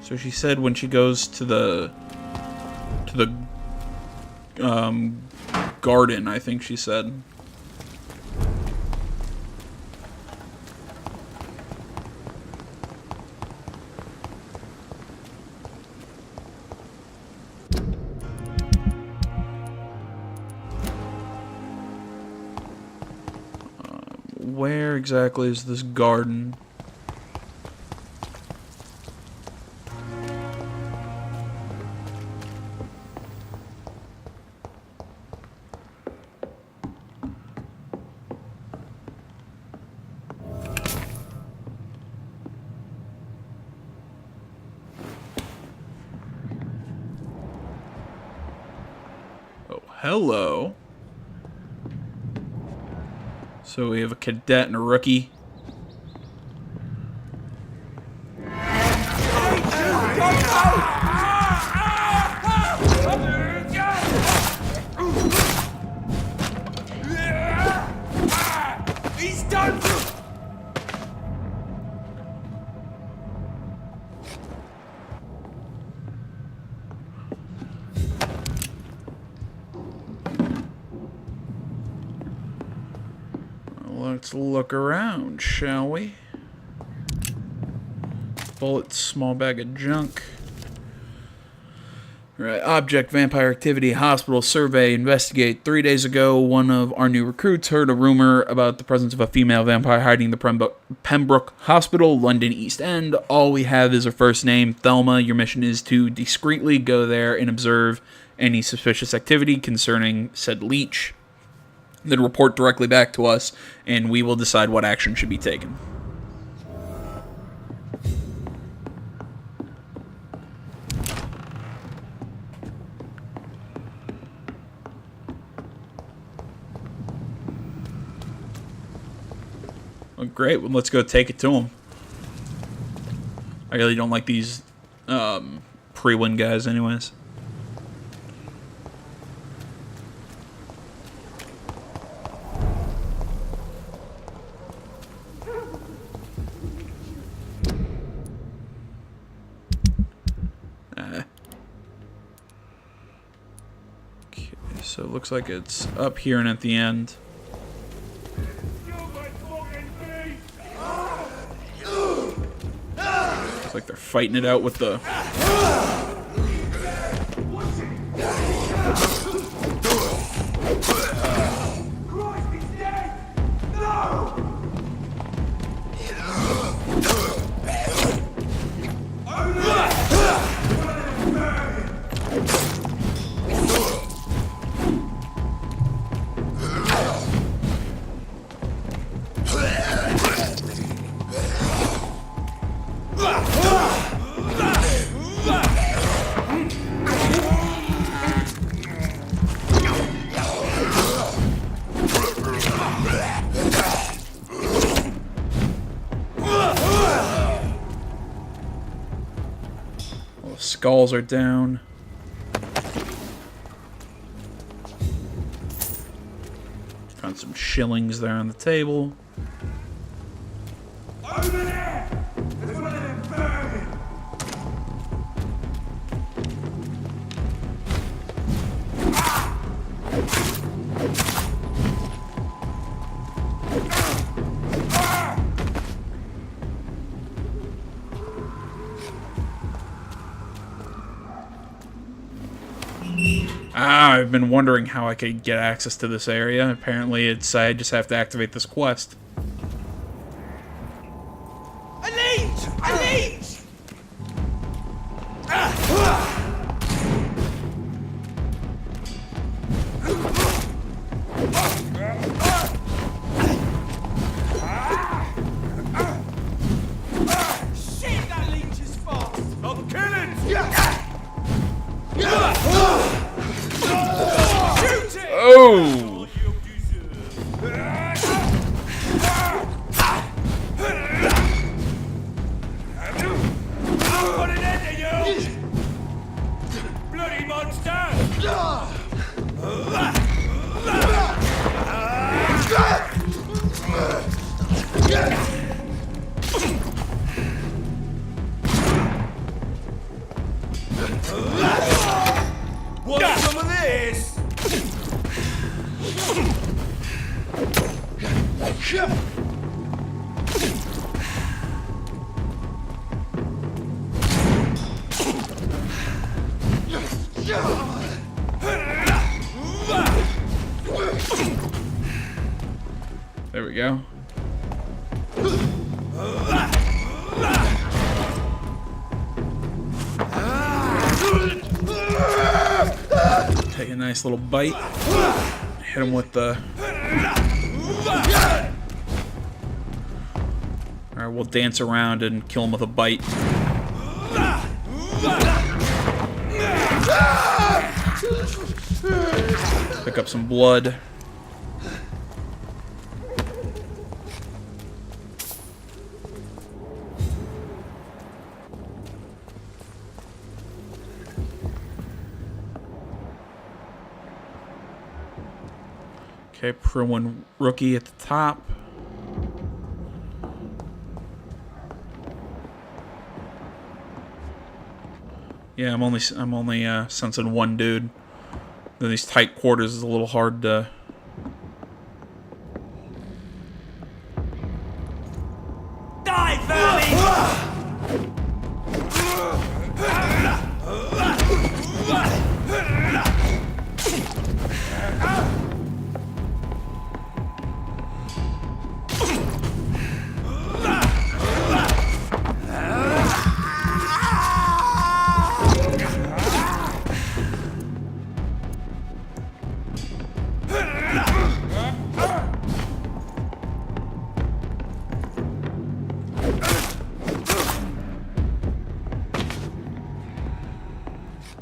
So she said when she goes to the garden, I think she said. Where exactly is this garden? hello. So we have a cadet and a rookie. He's done! Let's look around, shall we? Bullets, small bag of junk. Right, object, vampire activity, hospital, survey, investigate. 3 days ago, one of our new recruits heard a rumor about the presence of a female vampire hiding in the Pembroke Hospital, London East End. All we have is her first name, Thelma. Your mission is to discreetly go there and observe any suspicious activity concerning said leech. Then report directly back to us, and we will decide what action should be taken. Well, great. Well, let's go take it to him. I really don't like these pre-win guys anyways. So it looks like it's up here and at the end. Looks like they're fighting it out with the... Skulls are down. Found some shillings there on the table. Over there! There's one of them burning! I've been wondering how I could get access to this area. Apparently it's I just have to activate this quest. A leech! A leech! Shit, that leech is fast! I'm killing! Shoot it! Oh! Put an end to you! Bloody monster! Want some of this? There we go. Take a nice little bite. Hit him with the... Alright, we'll dance around and kill him with a bite. Pick up some blood. Okay, Pro-1 rookie at the top. Yeah, I'm only sensing one dude. In these tight quarters is a little hard to. Die, vermin!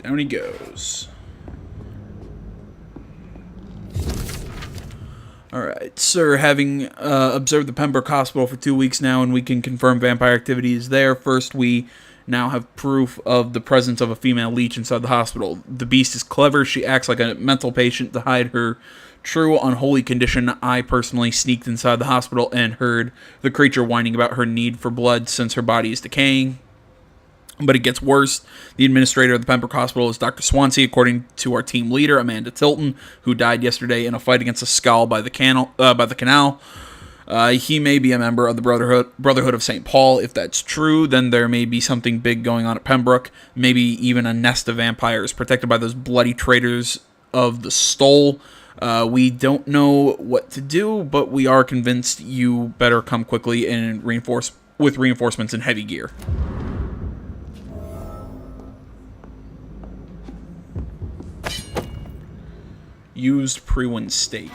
Down he goes. Alright, sir, having observed the Pembroke Hospital for 2 weeks now, and we can confirm vampire activity is there. First, we now have proof of the presence of a female leech inside the hospital. The beast is clever. She acts like a mental patient to hide her true unholy condition. I personally sneaked inside the hospital and heard the creature whining about her need for blood since her body is decaying. But it gets worse. The administrator of the Pembroke Hospital is Dr. Swansea, according to our team leader, Amanda Tilton, who died yesterday in a fight against a skull by the canal. He may be a member of the Brotherhood of St. Paul. If that's true, then there may be something big going on at Pembroke. Maybe even a nest of vampires protected by those bloody traitors of the Stole. We don't know what to do, but we are convinced you better come quickly and with reinforcements and heavy gear. Used Pre-1 steak.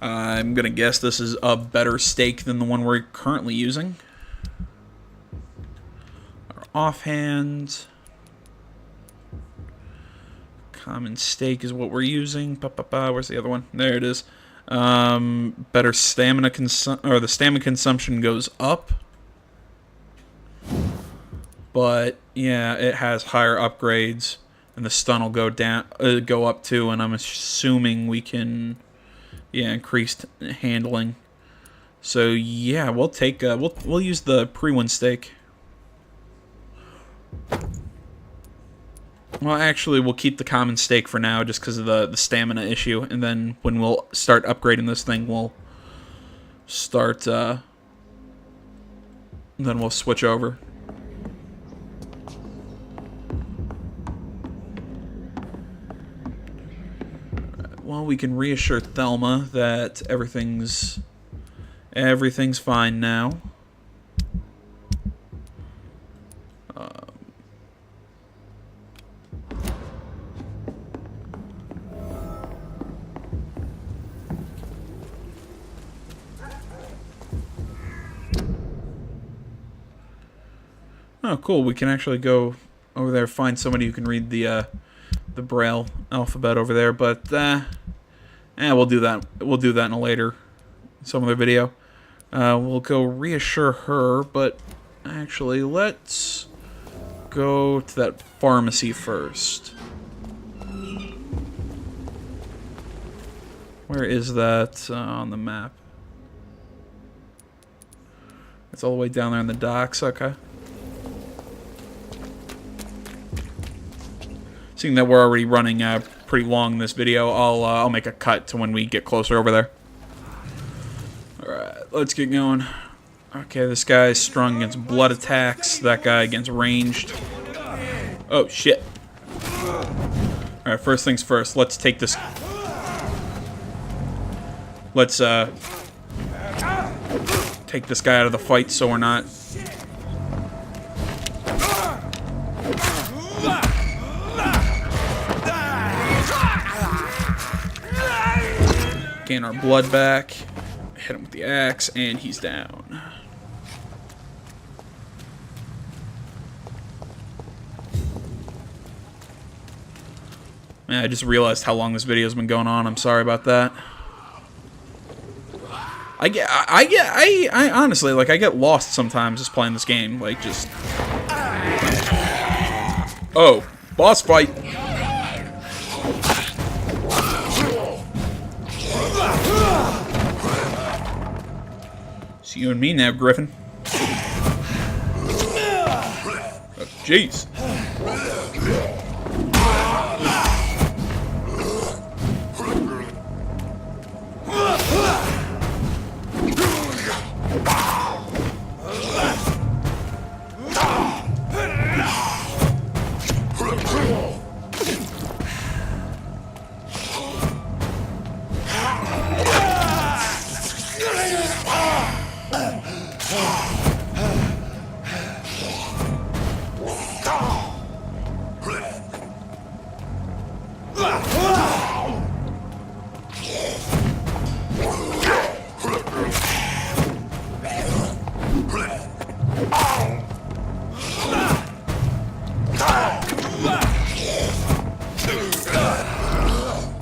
I'm going to guess this is a better steak than the one we're currently using. Our offhand. Common steak is what we're using. Where's the other one? There it is. Better stamina the stamina consumption goes up. But yeah, it has higher upgrades. And the stun will go up too, and I'm assuming we can, increased handling. So yeah, we'll take we'll use the Pre-1 steak. Well, actually, we'll keep the common steak for now, just because of the stamina issue, and then when we'll start upgrading this thing, we'll start. Then we'll switch over. Well, we can reassure Thelma that everything's fine now. Oh, cool. We can actually go over there, find somebody who can read the Braille alphabet over there, but we'll do that. We'll do that in some other video. We'll go reassure her, but actually, let's go to that pharmacy first. Where is that on the map? It's all the way down there in the docks. Okay. Seeing that we're already running pretty long in this video, I'll make a cut to when we get closer over there. Alright, let's get going. Okay, this guy's strong against blood attacks. That guy against ranged. Oh, shit. Alright, first things first. Let's take this... Let's, take this guy out of the fight so we're not... Gain our blood back. Hit him with the axe, and he's down. Man, I just realized how long this video's been going on. I'm sorry about that. I honestly, like, I get lost sometimes just playing this game. Like, just... Oh, boss fight. It's you and me now, Griffin. Oh, jeez.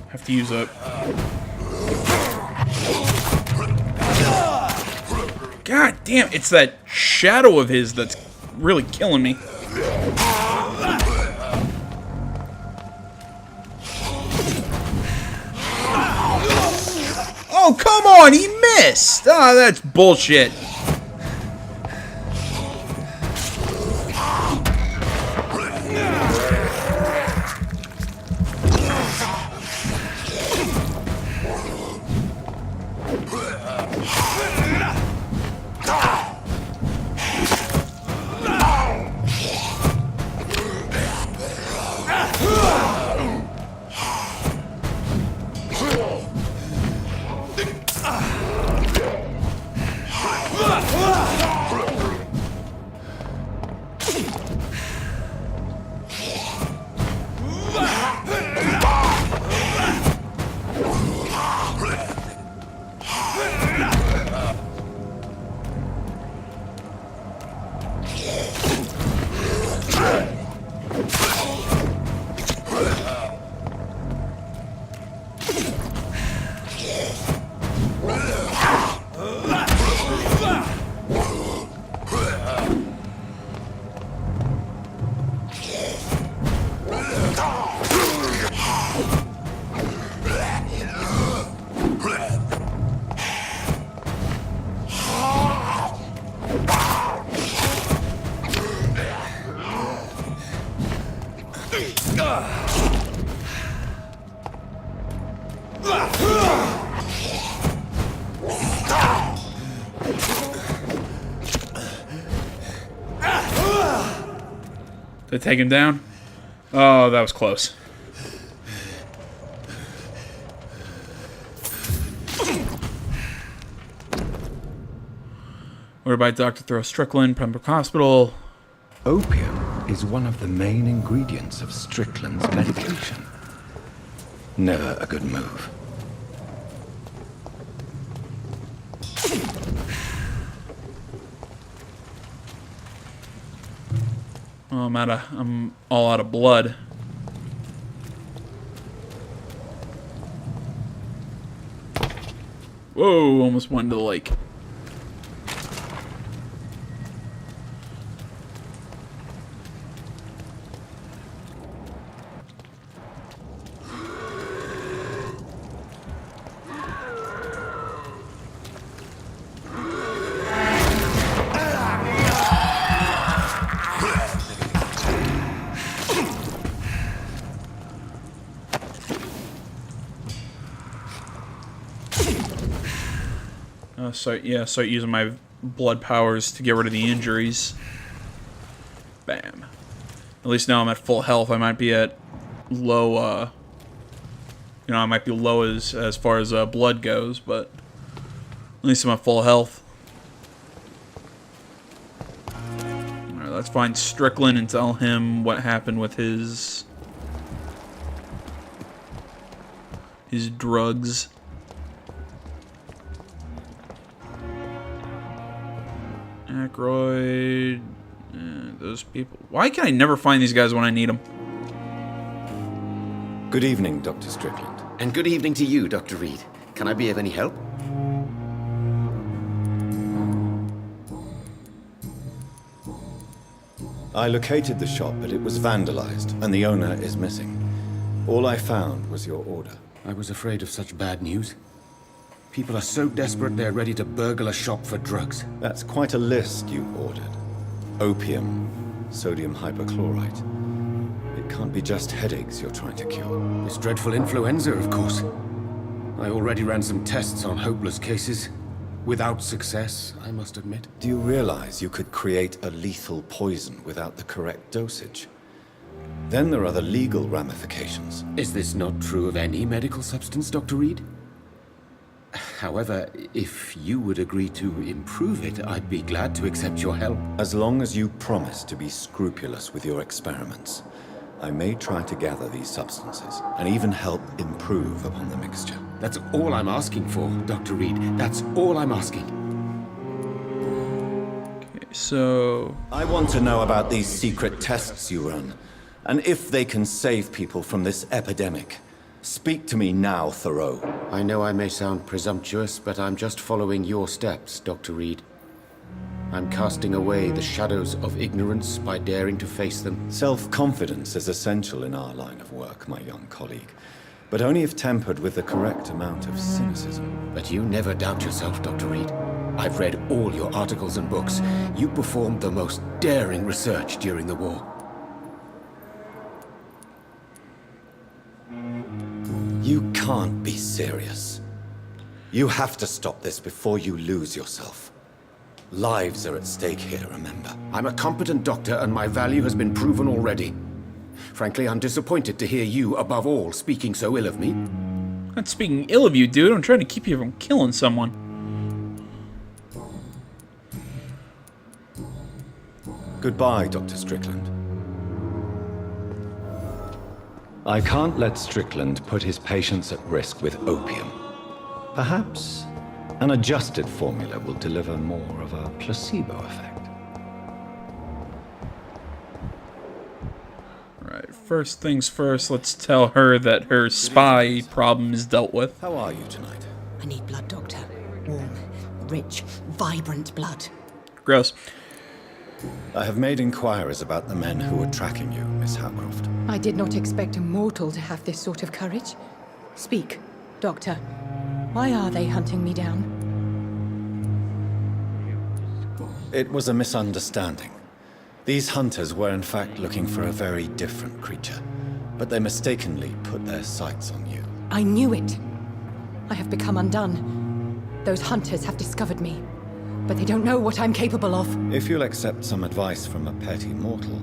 Have to use up. God damn, it's that shadow of his that's really killing me. Oh, come on, he missed! Ah, that's bullshit. Did I take him down? Oh, that was close. Ordered by Dr. Throw Strickland, Pembroke Hospital. Opium is one of the main ingredients of Strickland's medication. Never a good move. Oh, I'm all out of blood. Whoa, almost went into the lake. Start using my blood powers to get rid of the injuries. Bam. At least now I'm at full health. I might be at low, I might be low as far as blood goes, but at least I'm at full health. Alright, let's find Strickland and tell him what happened with his drugs. Aykroyd, those people. Why can I never find these guys when I need them? Good evening, Dr. Strickland. And good evening to you, Dr. Reed. Can I be of any help? I located the shop, but it was vandalized, and the owner is missing. All I found was your order. I was afraid of such bad news. People are so desperate they're ready to burgle a shop for drugs. That's quite a list you ordered. Opium, sodium hypochlorite. It can't be just headaches you're trying to cure. This dreadful influenza, of course. I already ran some tests on hopeless cases. Without success, I must admit. Do you realize you could create a lethal poison without the correct dosage? Then there are the legal ramifications. Is this not true of any medical substance, Dr. Reed? However, if you would agree to improve it, I'd be glad to accept your help. As long as you promise to be scrupulous with your experiments, I may try to gather these substances and even help improve upon the mixture. That's all I'm asking for, Dr. Reed. That's all I'm asking. Okay, so... I want to know about these secret tests you run, and if they can save people from this epidemic. Speak to me now, Thoreau. I know I may sound presumptuous, but I'm just following your steps, Dr. Reed. I'm casting away the shadows of ignorance by daring to face them. Self-confidence is essential in our line of work, my young colleague, but only if tempered with the correct amount of cynicism. But you never doubt yourself, Dr. Reed. I've read all your articles and books. You performed the most daring research during the war. You can't be serious. You have to stop this before you lose yourself. Lives are at stake here, remember? I'm a competent doctor, and my value has been proven already. Frankly, I'm disappointed to hear you, above all, speaking so ill of me. I'm not speaking ill of you, dude. I'm trying to keep you from killing someone. Goodbye, Dr. Strickland. I can't let Strickland put his patients at risk with opium. Perhaps an adjusted formula will deliver more of a placebo effect. Alright, first things first, let's tell her that her spy problem is dealt with. How are you tonight? I need blood, Doctor. Warm, rich, vibrant blood. Gross. I have made inquiries about the men who were tracking you, Miss Howcroft. I did not expect a mortal to have this sort of courage. Speak, Doctor. Why are they hunting me down? It was a misunderstanding. These hunters were in fact looking for a very different creature, but they mistakenly put their sights on you. I knew it. I have become undone. Those hunters have discovered me, but they don't know what I'm capable of. If you'll accept some advice from a petty mortal,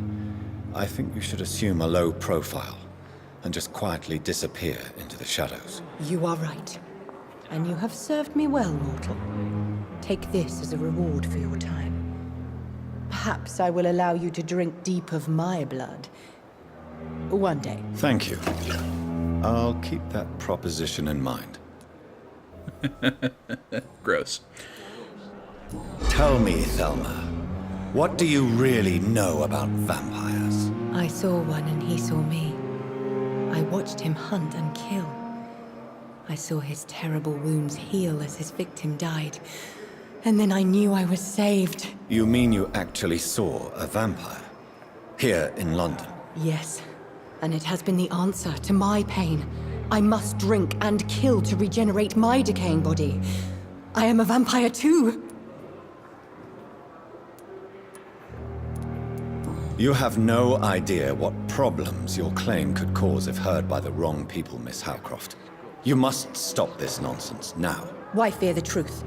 I think you should assume a low profile and just quietly disappear into the shadows. You are right. And you have served me well, mortal. Take this as a reward for your time. Perhaps I will allow you to drink deep of my blood. One day. Thank you. I'll keep that proposition in mind. Gross. Tell me, Thelma, what do you really know about vampires? I saw one and he saw me. I watched him hunt and kill. I saw his terrible wounds heal as his victim died. And then I knew I was saved. You mean you actually saw a vampire? Here in London? Yes. And it has been the answer to my pain. I must drink and kill to regenerate my decaying body. I am a vampire too. You have no idea what problems your claim could cause if heard by the wrong people, Miss Howcroft. You must stop this nonsense now. Why fear the truth?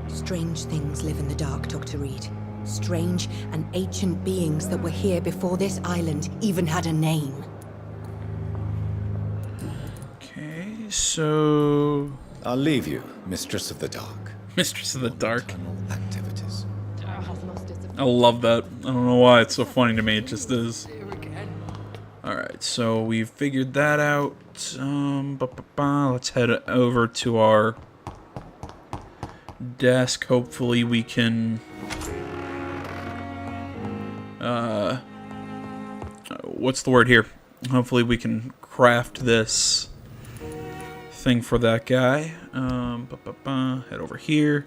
Strange things live in the dark, Dr. Reed. Strange and ancient beings that were here before this island even had a name. Okay, so... I'll leave you, Mistress of the Dark. Mistress of the Dark. Nocturnal activities. I love that. I don't know why it's so funny to me, it just is. Alright, so we've figured that out. Let's head over to our desk. Hopefully we can... what's the word here? Hopefully we can craft this thing for that guy. Head over here.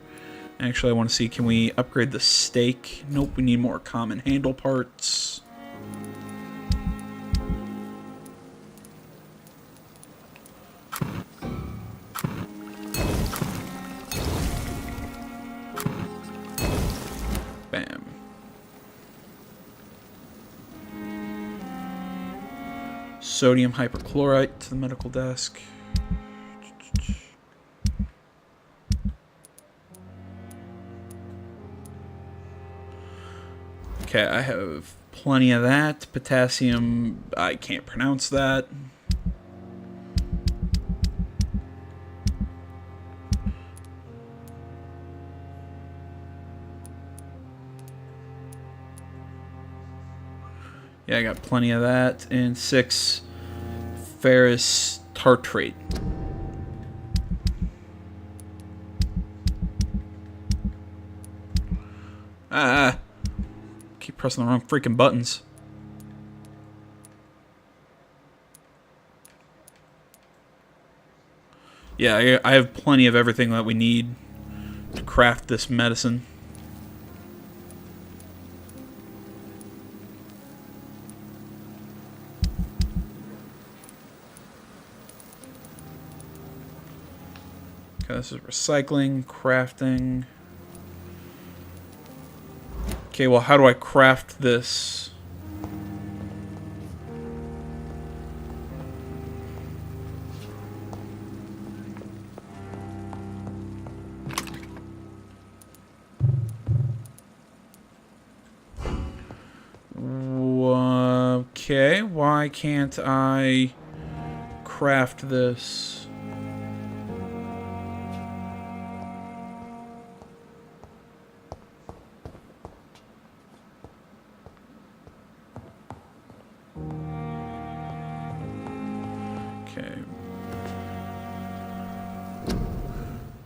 Actually, I want to see, can we upgrade the stake? Nope, we need more common handle parts. Bam. Sodium hyperchlorite to the medical desk. Okay, I have plenty of that. Potassium, I can't pronounce that. Yeah, I got plenty of that. And 6 ferrous tartrate. Keep pressing the wrong freaking buttons. Yeah, I have plenty of everything that we need to craft this medicine. Okay, this is recycling, crafting. Okay, well, how do I craft this? Okay, why can't I craft this? Okay.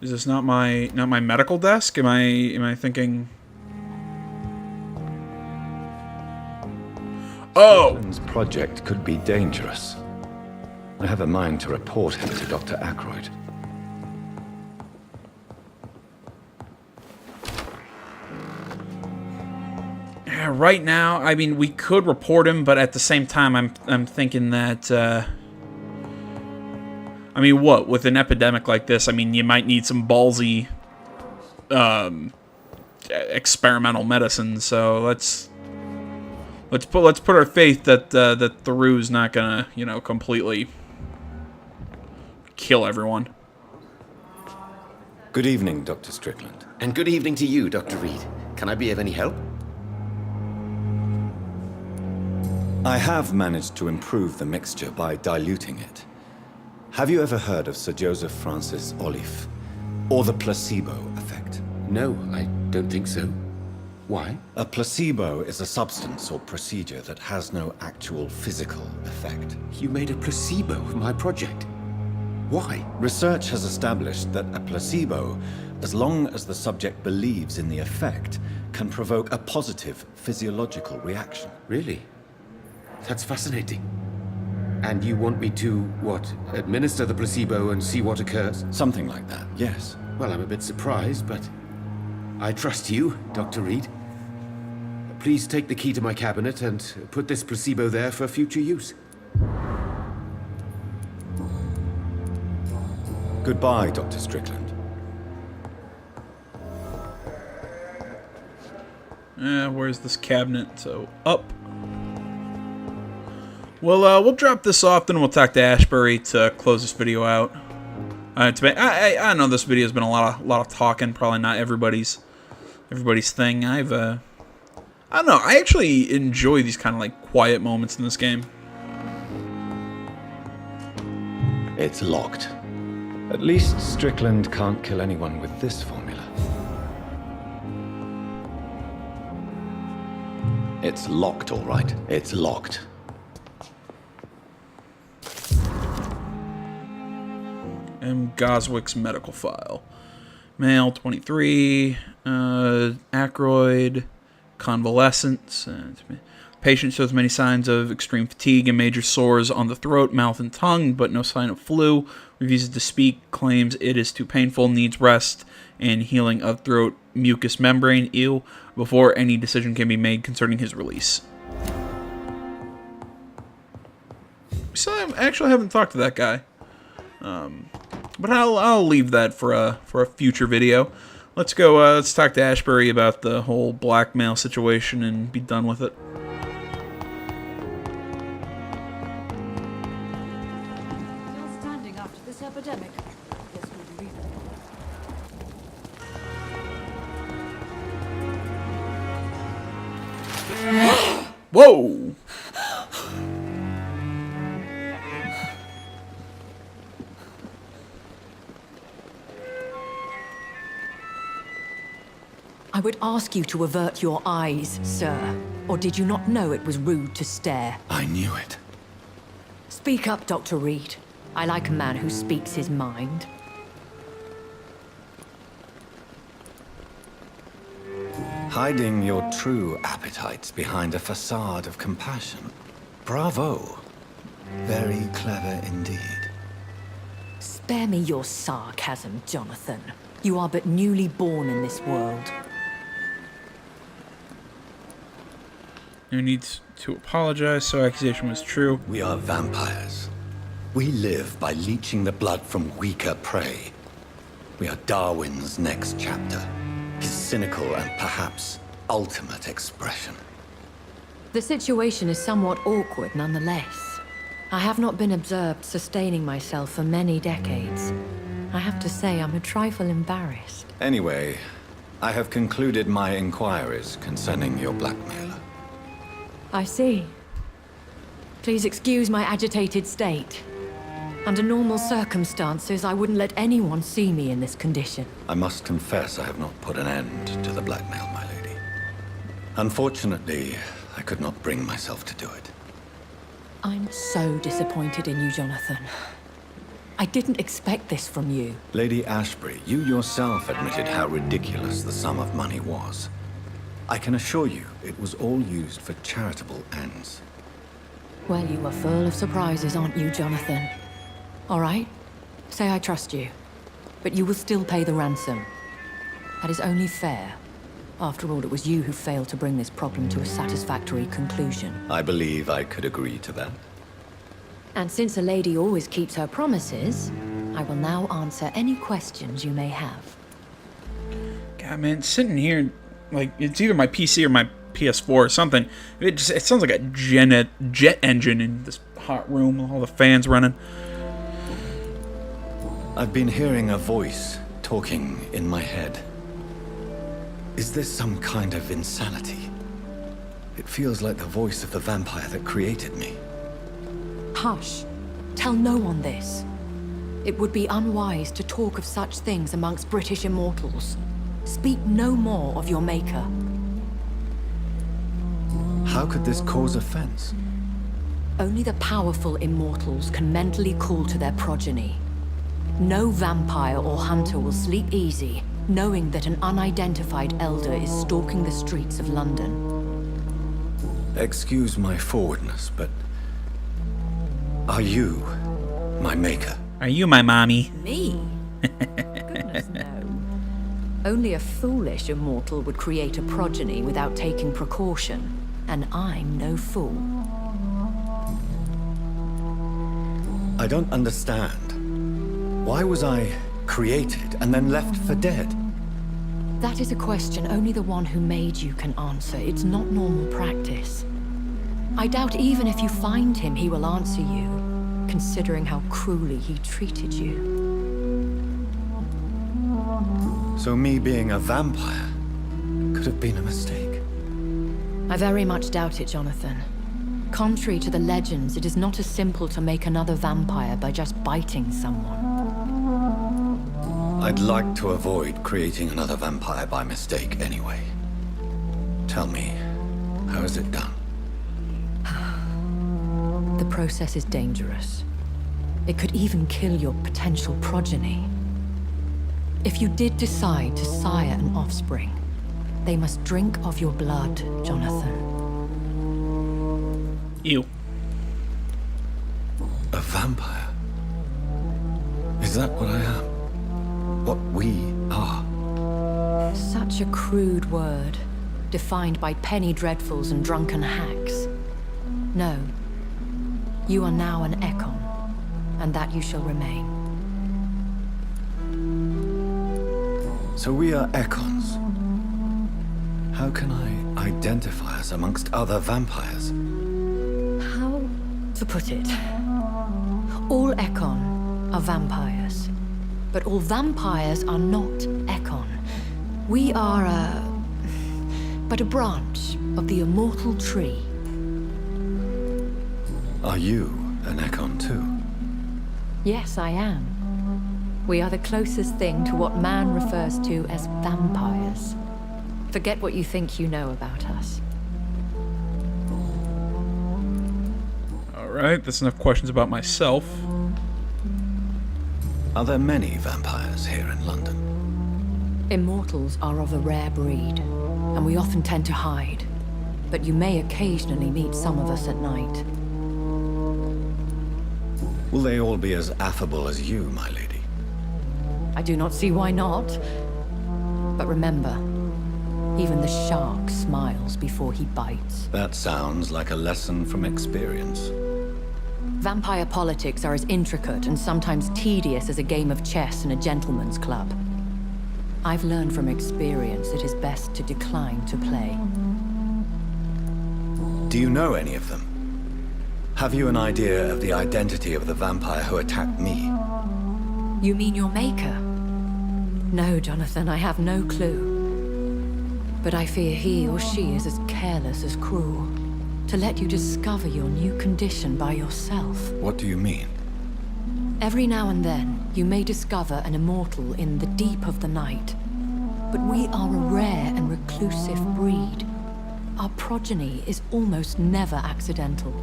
Is this not my medical desk? Am I thinking? Oh! Strickland's project could be dangerous. I have a mind to report him to Dr. Aykroyd. Yeah, right now, I mean, we could report him, but at the same time, I'm thinking that. I mean, what with an epidemic like this? I mean, you might need some ballsy, experimental medicine. So let's put our faith that that Theroux's not gonna, you know, completely kill everyone. Good evening, Dr. Strickland. And good evening to you, Dr. Reed. Can I be of any help? I have managed to improve the mixture by diluting it. Have you ever heard of Sir Joseph Francis Olive, or the placebo effect? No, I don't think so. Why? A placebo is a substance or procedure that has no actual physical effect. You made a placebo of my project. Why? Research has established that a placebo, as long as the subject believes in the effect, can provoke a positive physiological reaction. Really? That's fascinating. And you want me to, what, administer the placebo and see what occurs? Something like that, yes. Well, I'm a bit surprised, but I trust you, Dr. Reed. Please take the key to my cabinet and put this placebo there for future use. Goodbye, Dr. Strickland. Where's this cabinet? So, up. Well, we'll drop this off, then we'll talk to Ashbury to close this video out. I know this video's been a lot of talking, probably not everybody's thing. I don't know, I actually enjoy these kind of like quiet moments in this game. It's locked. At least Strickland can't kill anyone with this formula. It's locked, all right. It's locked. M. Goswick's medical file. Male, 23. Aykroyd. Convalescence. Patient shows many signs of extreme fatigue and major sores on the throat, mouth, and tongue, but no sign of flu. Refuses to speak, claims it is too painful, needs rest, and healing of throat mucous membrane, before any decision can be made concerning his release. So I actually haven't talked to that guy. But I'll leave that for a future video. Let's go, let's talk to Ashbury about the whole blackmail situation and be done with it. Still standing after this epidemic. Guess we'll leave it. Whoa! I would ask you to avert your eyes, sir. Or did you not know it was rude to stare? I knew it. Speak up, Dr. Reed. I like a man who speaks his mind. Hiding your true appetites behind a facade of compassion. Bravo. Very clever indeed. Spare me your sarcasm, Jonathan. You are but newly born in this world. No need to apologize, so accusation was true. We are vampires. We live by leeching the blood from weaker prey. We are Darwin's next chapter. His cynical and perhaps ultimate expression. The situation is somewhat awkward nonetheless. I have not been observed sustaining myself for many decades. I have to say I'm a trifle embarrassed. Anyway, I have concluded my inquiries concerning your blackmailer. I see. Please excuse my agitated state. Under normal circumstances, I wouldn't let anyone see me in this condition. I must confess I have not put an end to the blackmail, my lady. Unfortunately, I could not bring myself to do it. I'm so disappointed in you, Jonathan. I didn't expect this from you. Lady Ashbury, you yourself admitted how ridiculous the sum of money was. I can assure you, it was all used for charitable ends. Well, you are full of surprises, aren't you, Jonathan? All right, say I trust you. But you will still pay the ransom. That is only fair. After all, it was you who failed to bring this problem to a satisfactory conclusion. I believe I could agree to that. And since a lady always keeps her promises, I will now answer any questions you may have. God, man, sitting here, like, it's either my PC or my PS4 or something. It sounds like a jet engine in this hot room with all the fans running. I've been hearing a voice talking in my head. Is this some kind of insanity? It feels like the voice of the vampire that created me. Hush. Tell no one this. It would be unwise to talk of such things amongst British immortals. Speak no more of your maker. How could this cause offense? Only the powerful immortals can mentally call to their progeny. No vampire or hunter will sleep easy, knowing that an unidentified elder is stalking the streets of London. Excuse my forwardness, but are you my maker? Are you my mommy? Me? Goodness, no. Only a foolish immortal would create a progeny without taking precaution, and I'm no fool. I don't understand. Why was I created and then left for dead? That is a question only the one who made you can answer. It's not normal practice. I doubt even if you find him, he will answer you, considering how cruelly he treated you. So me being a vampire could have been a mistake. I very much doubt it, Jonathan. Contrary to the legends, it is not as simple to make another vampire by just biting someone. I'd like to avoid creating another vampire by mistake anyway. Tell me, how is it done? The process is dangerous. It could even kill your potential progeny. If you did decide to sire an offspring, they must drink of your blood, Jonathan. Ew. A vampire? Is that what I am? What we are? Such a crude word, defined by penny dreadfuls and drunken hacks. No. You are now an Ekon, and that you shall remain. So we are Ekons. How can I identify us amongst other vampires? How to put it? All Ekon are vampires, but all vampires are not Ekon. We are but a branch of the immortal tree. Are you an Ekon too? Yes, I am. We are the closest thing to what man refers to as vampires. Forget what you think you know about us. Alright, that's enough questions about myself. Are there many vampires here in London? Immortals are of a rare breed, and we often tend to hide. But you may occasionally meet some of us at night. Will they all be as affable as you, my lady? I do not see why not. But remember, even the shark smiles before he bites. That sounds like a lesson from experience. Vampire politics are as intricate and sometimes tedious as a game of chess in a gentleman's club. I've learned from experience it is best to decline to play. Do you know any of them? Have you an idea of the identity of the vampire who attacked me? You mean your maker? No, Jonathan, I have no clue. But I fear he or she is as careless as cruel. To let you discover your new condition by yourself. What do you mean? Every now and then, you may discover an immortal in the deep of the night. But we are a rare and reclusive breed. Our progeny is almost never accidental.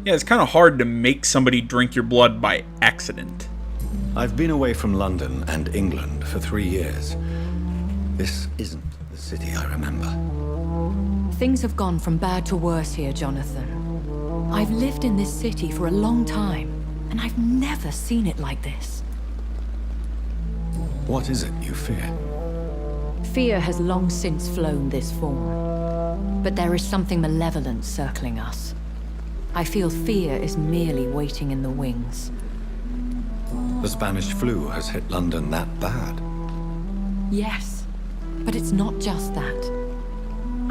Yeah, it's kind of hard to make somebody drink your blood by accident. I've been away from London and England for 3 years. This isn't the city I remember. Things have gone from bad to worse here, Jonathan. I've lived in this city for a long time, and I've never seen it like this. What is it you fear? Fear has long since flown this form. But there is something malevolent circling us. I feel fear is merely waiting in the wings. The Spanish flu has hit London that bad. Yes, but it's not just that.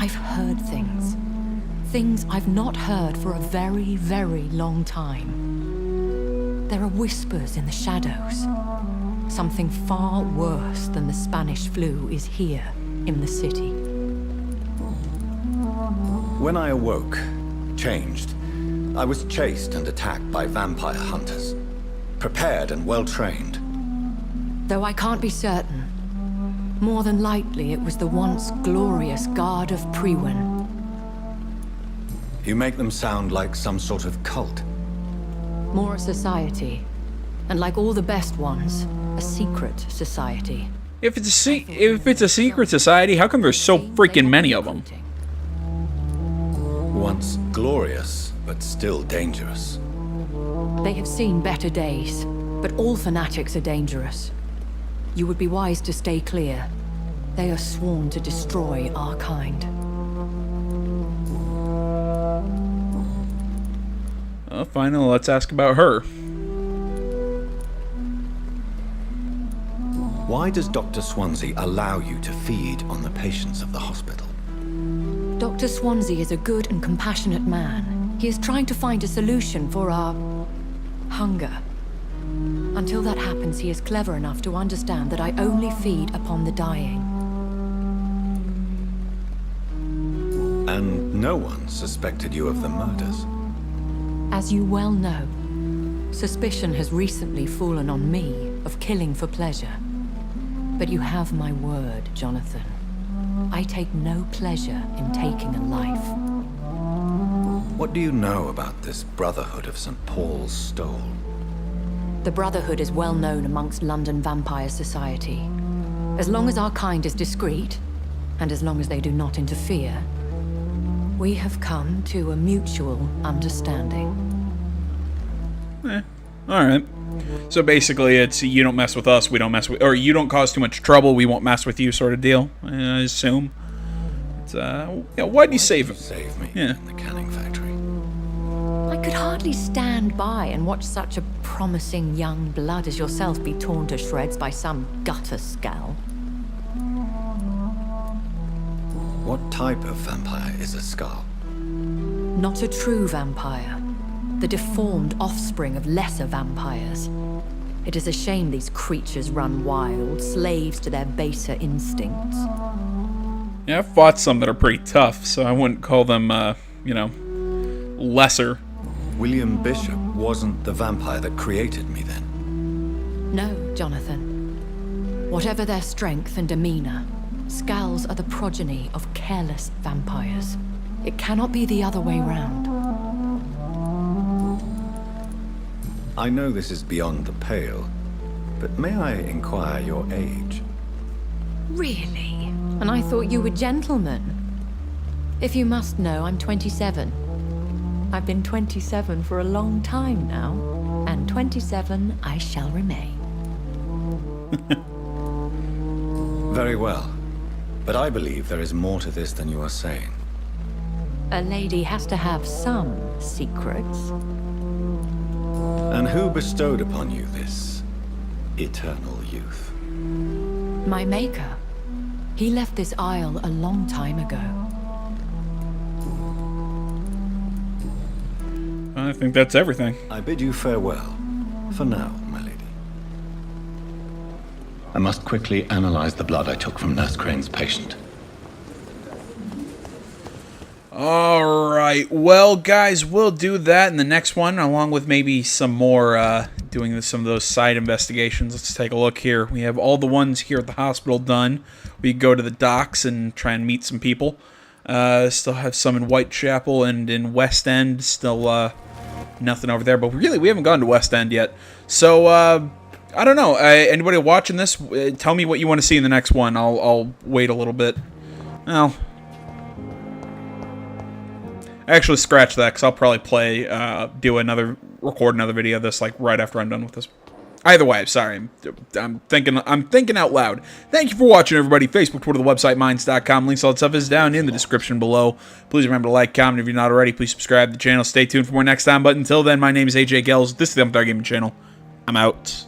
I've heard things. Things I've not heard for a very, very long time. There are whispers in the shadows. Something far worse than the Spanish flu is here in the city. When I awoke, changed, I was chased and attacked by vampire hunters. Prepared and well-trained. Though I can't be certain. More than likely, it was the once glorious Guard of Priwen. You make them sound like some sort of cult. More a society. And like all the best ones, a secret society. If it's a secret society, how come there's so freaking many of them? Once glorious, but still dangerous. They have seen better days, but all fanatics are dangerous. You would be wise to stay clear. They are sworn to destroy our kind. Finally, let's ask about her. Why does Dr. Swansea allow you to feed on the patients of the hospital? Dr. Swansea is a good and compassionate man. He is trying to find a solution for our hunger. Until that happens, he is clever enough to understand that I only feed upon the dying. And no one suspected you of the murders? As you well know, suspicion has recently fallen on me of killing for pleasure. But you have my word, Jonathan. I take no pleasure in taking a life. What do you know about this Brotherhood of St. Paul's Stole? The Brotherhood is well known amongst London vampire society. As long as our kind is discreet, and as long as they do not interfere, We have come to a mutual understanding. Alright. So basically it's you don't mess with us, we don't mess with... Or you don't cause too much trouble, we won't mess with you sort of deal, I assume. It's, yeah, why'd you save him? Save me Yeah. in the canning factory. I could hardly stand by and watch such a promising young blood as yourself be torn to shreds by some gutter scowl. What type of vampire is a Skull? Not a true vampire. The deformed offspring of lesser vampires. It is a shame these creatures run wild, slaves to their baser instincts. Yeah, I've fought some that are pretty tough, so I wouldn't call them, you know, lesser. William Bishop wasn't the vampire that created me then. No, Jonathan. Whatever their strength and demeanor, Skulls are the progeny of careless vampires. It cannot be the other way round. I know this is beyond the pale, but may I inquire your age? Really? And I thought you were gentlemen. If you must know, I'm 27. I've been 27 for a long time now, and 27 I shall remain. Very well, but I believe there is more to this than you are saying. A lady has to have some secrets. And who bestowed upon you this eternal youth? My maker. He left this isle a long time ago. I think that's everything. I bid you farewell, for now, my lady. I must quickly analyze the blood I took from Nurse Crane's patient. Alright, well guys, we'll do that in the next one, along with maybe some more, doing some of those side investigations. Let's take a look here. We have all the ones here at the hospital done. We go to the docks and try and meet some people. Still have some in Whitechapel and in West End. Still, nothing over there, but really, we haven't gone to West End yet. So, I don't know. Anybody watching this, tell me what you want to see in the next one. I'll wait a little bit. Well, actually, scratch that, because I'll probably record another video of this, like, right after I'm done with this. Either way, sorry, I'm thinking out loud. Thank you for watching, everybody. Facebook, Twitter, the website, minds.com. Links, all that stuff is down in the description below. Please remember to like, comment if you're not already. Please subscribe to the channel. Stay tuned for more next time. But until then, my name is AJ Gels. This is the Vampyr Gaming Channel. I'm out.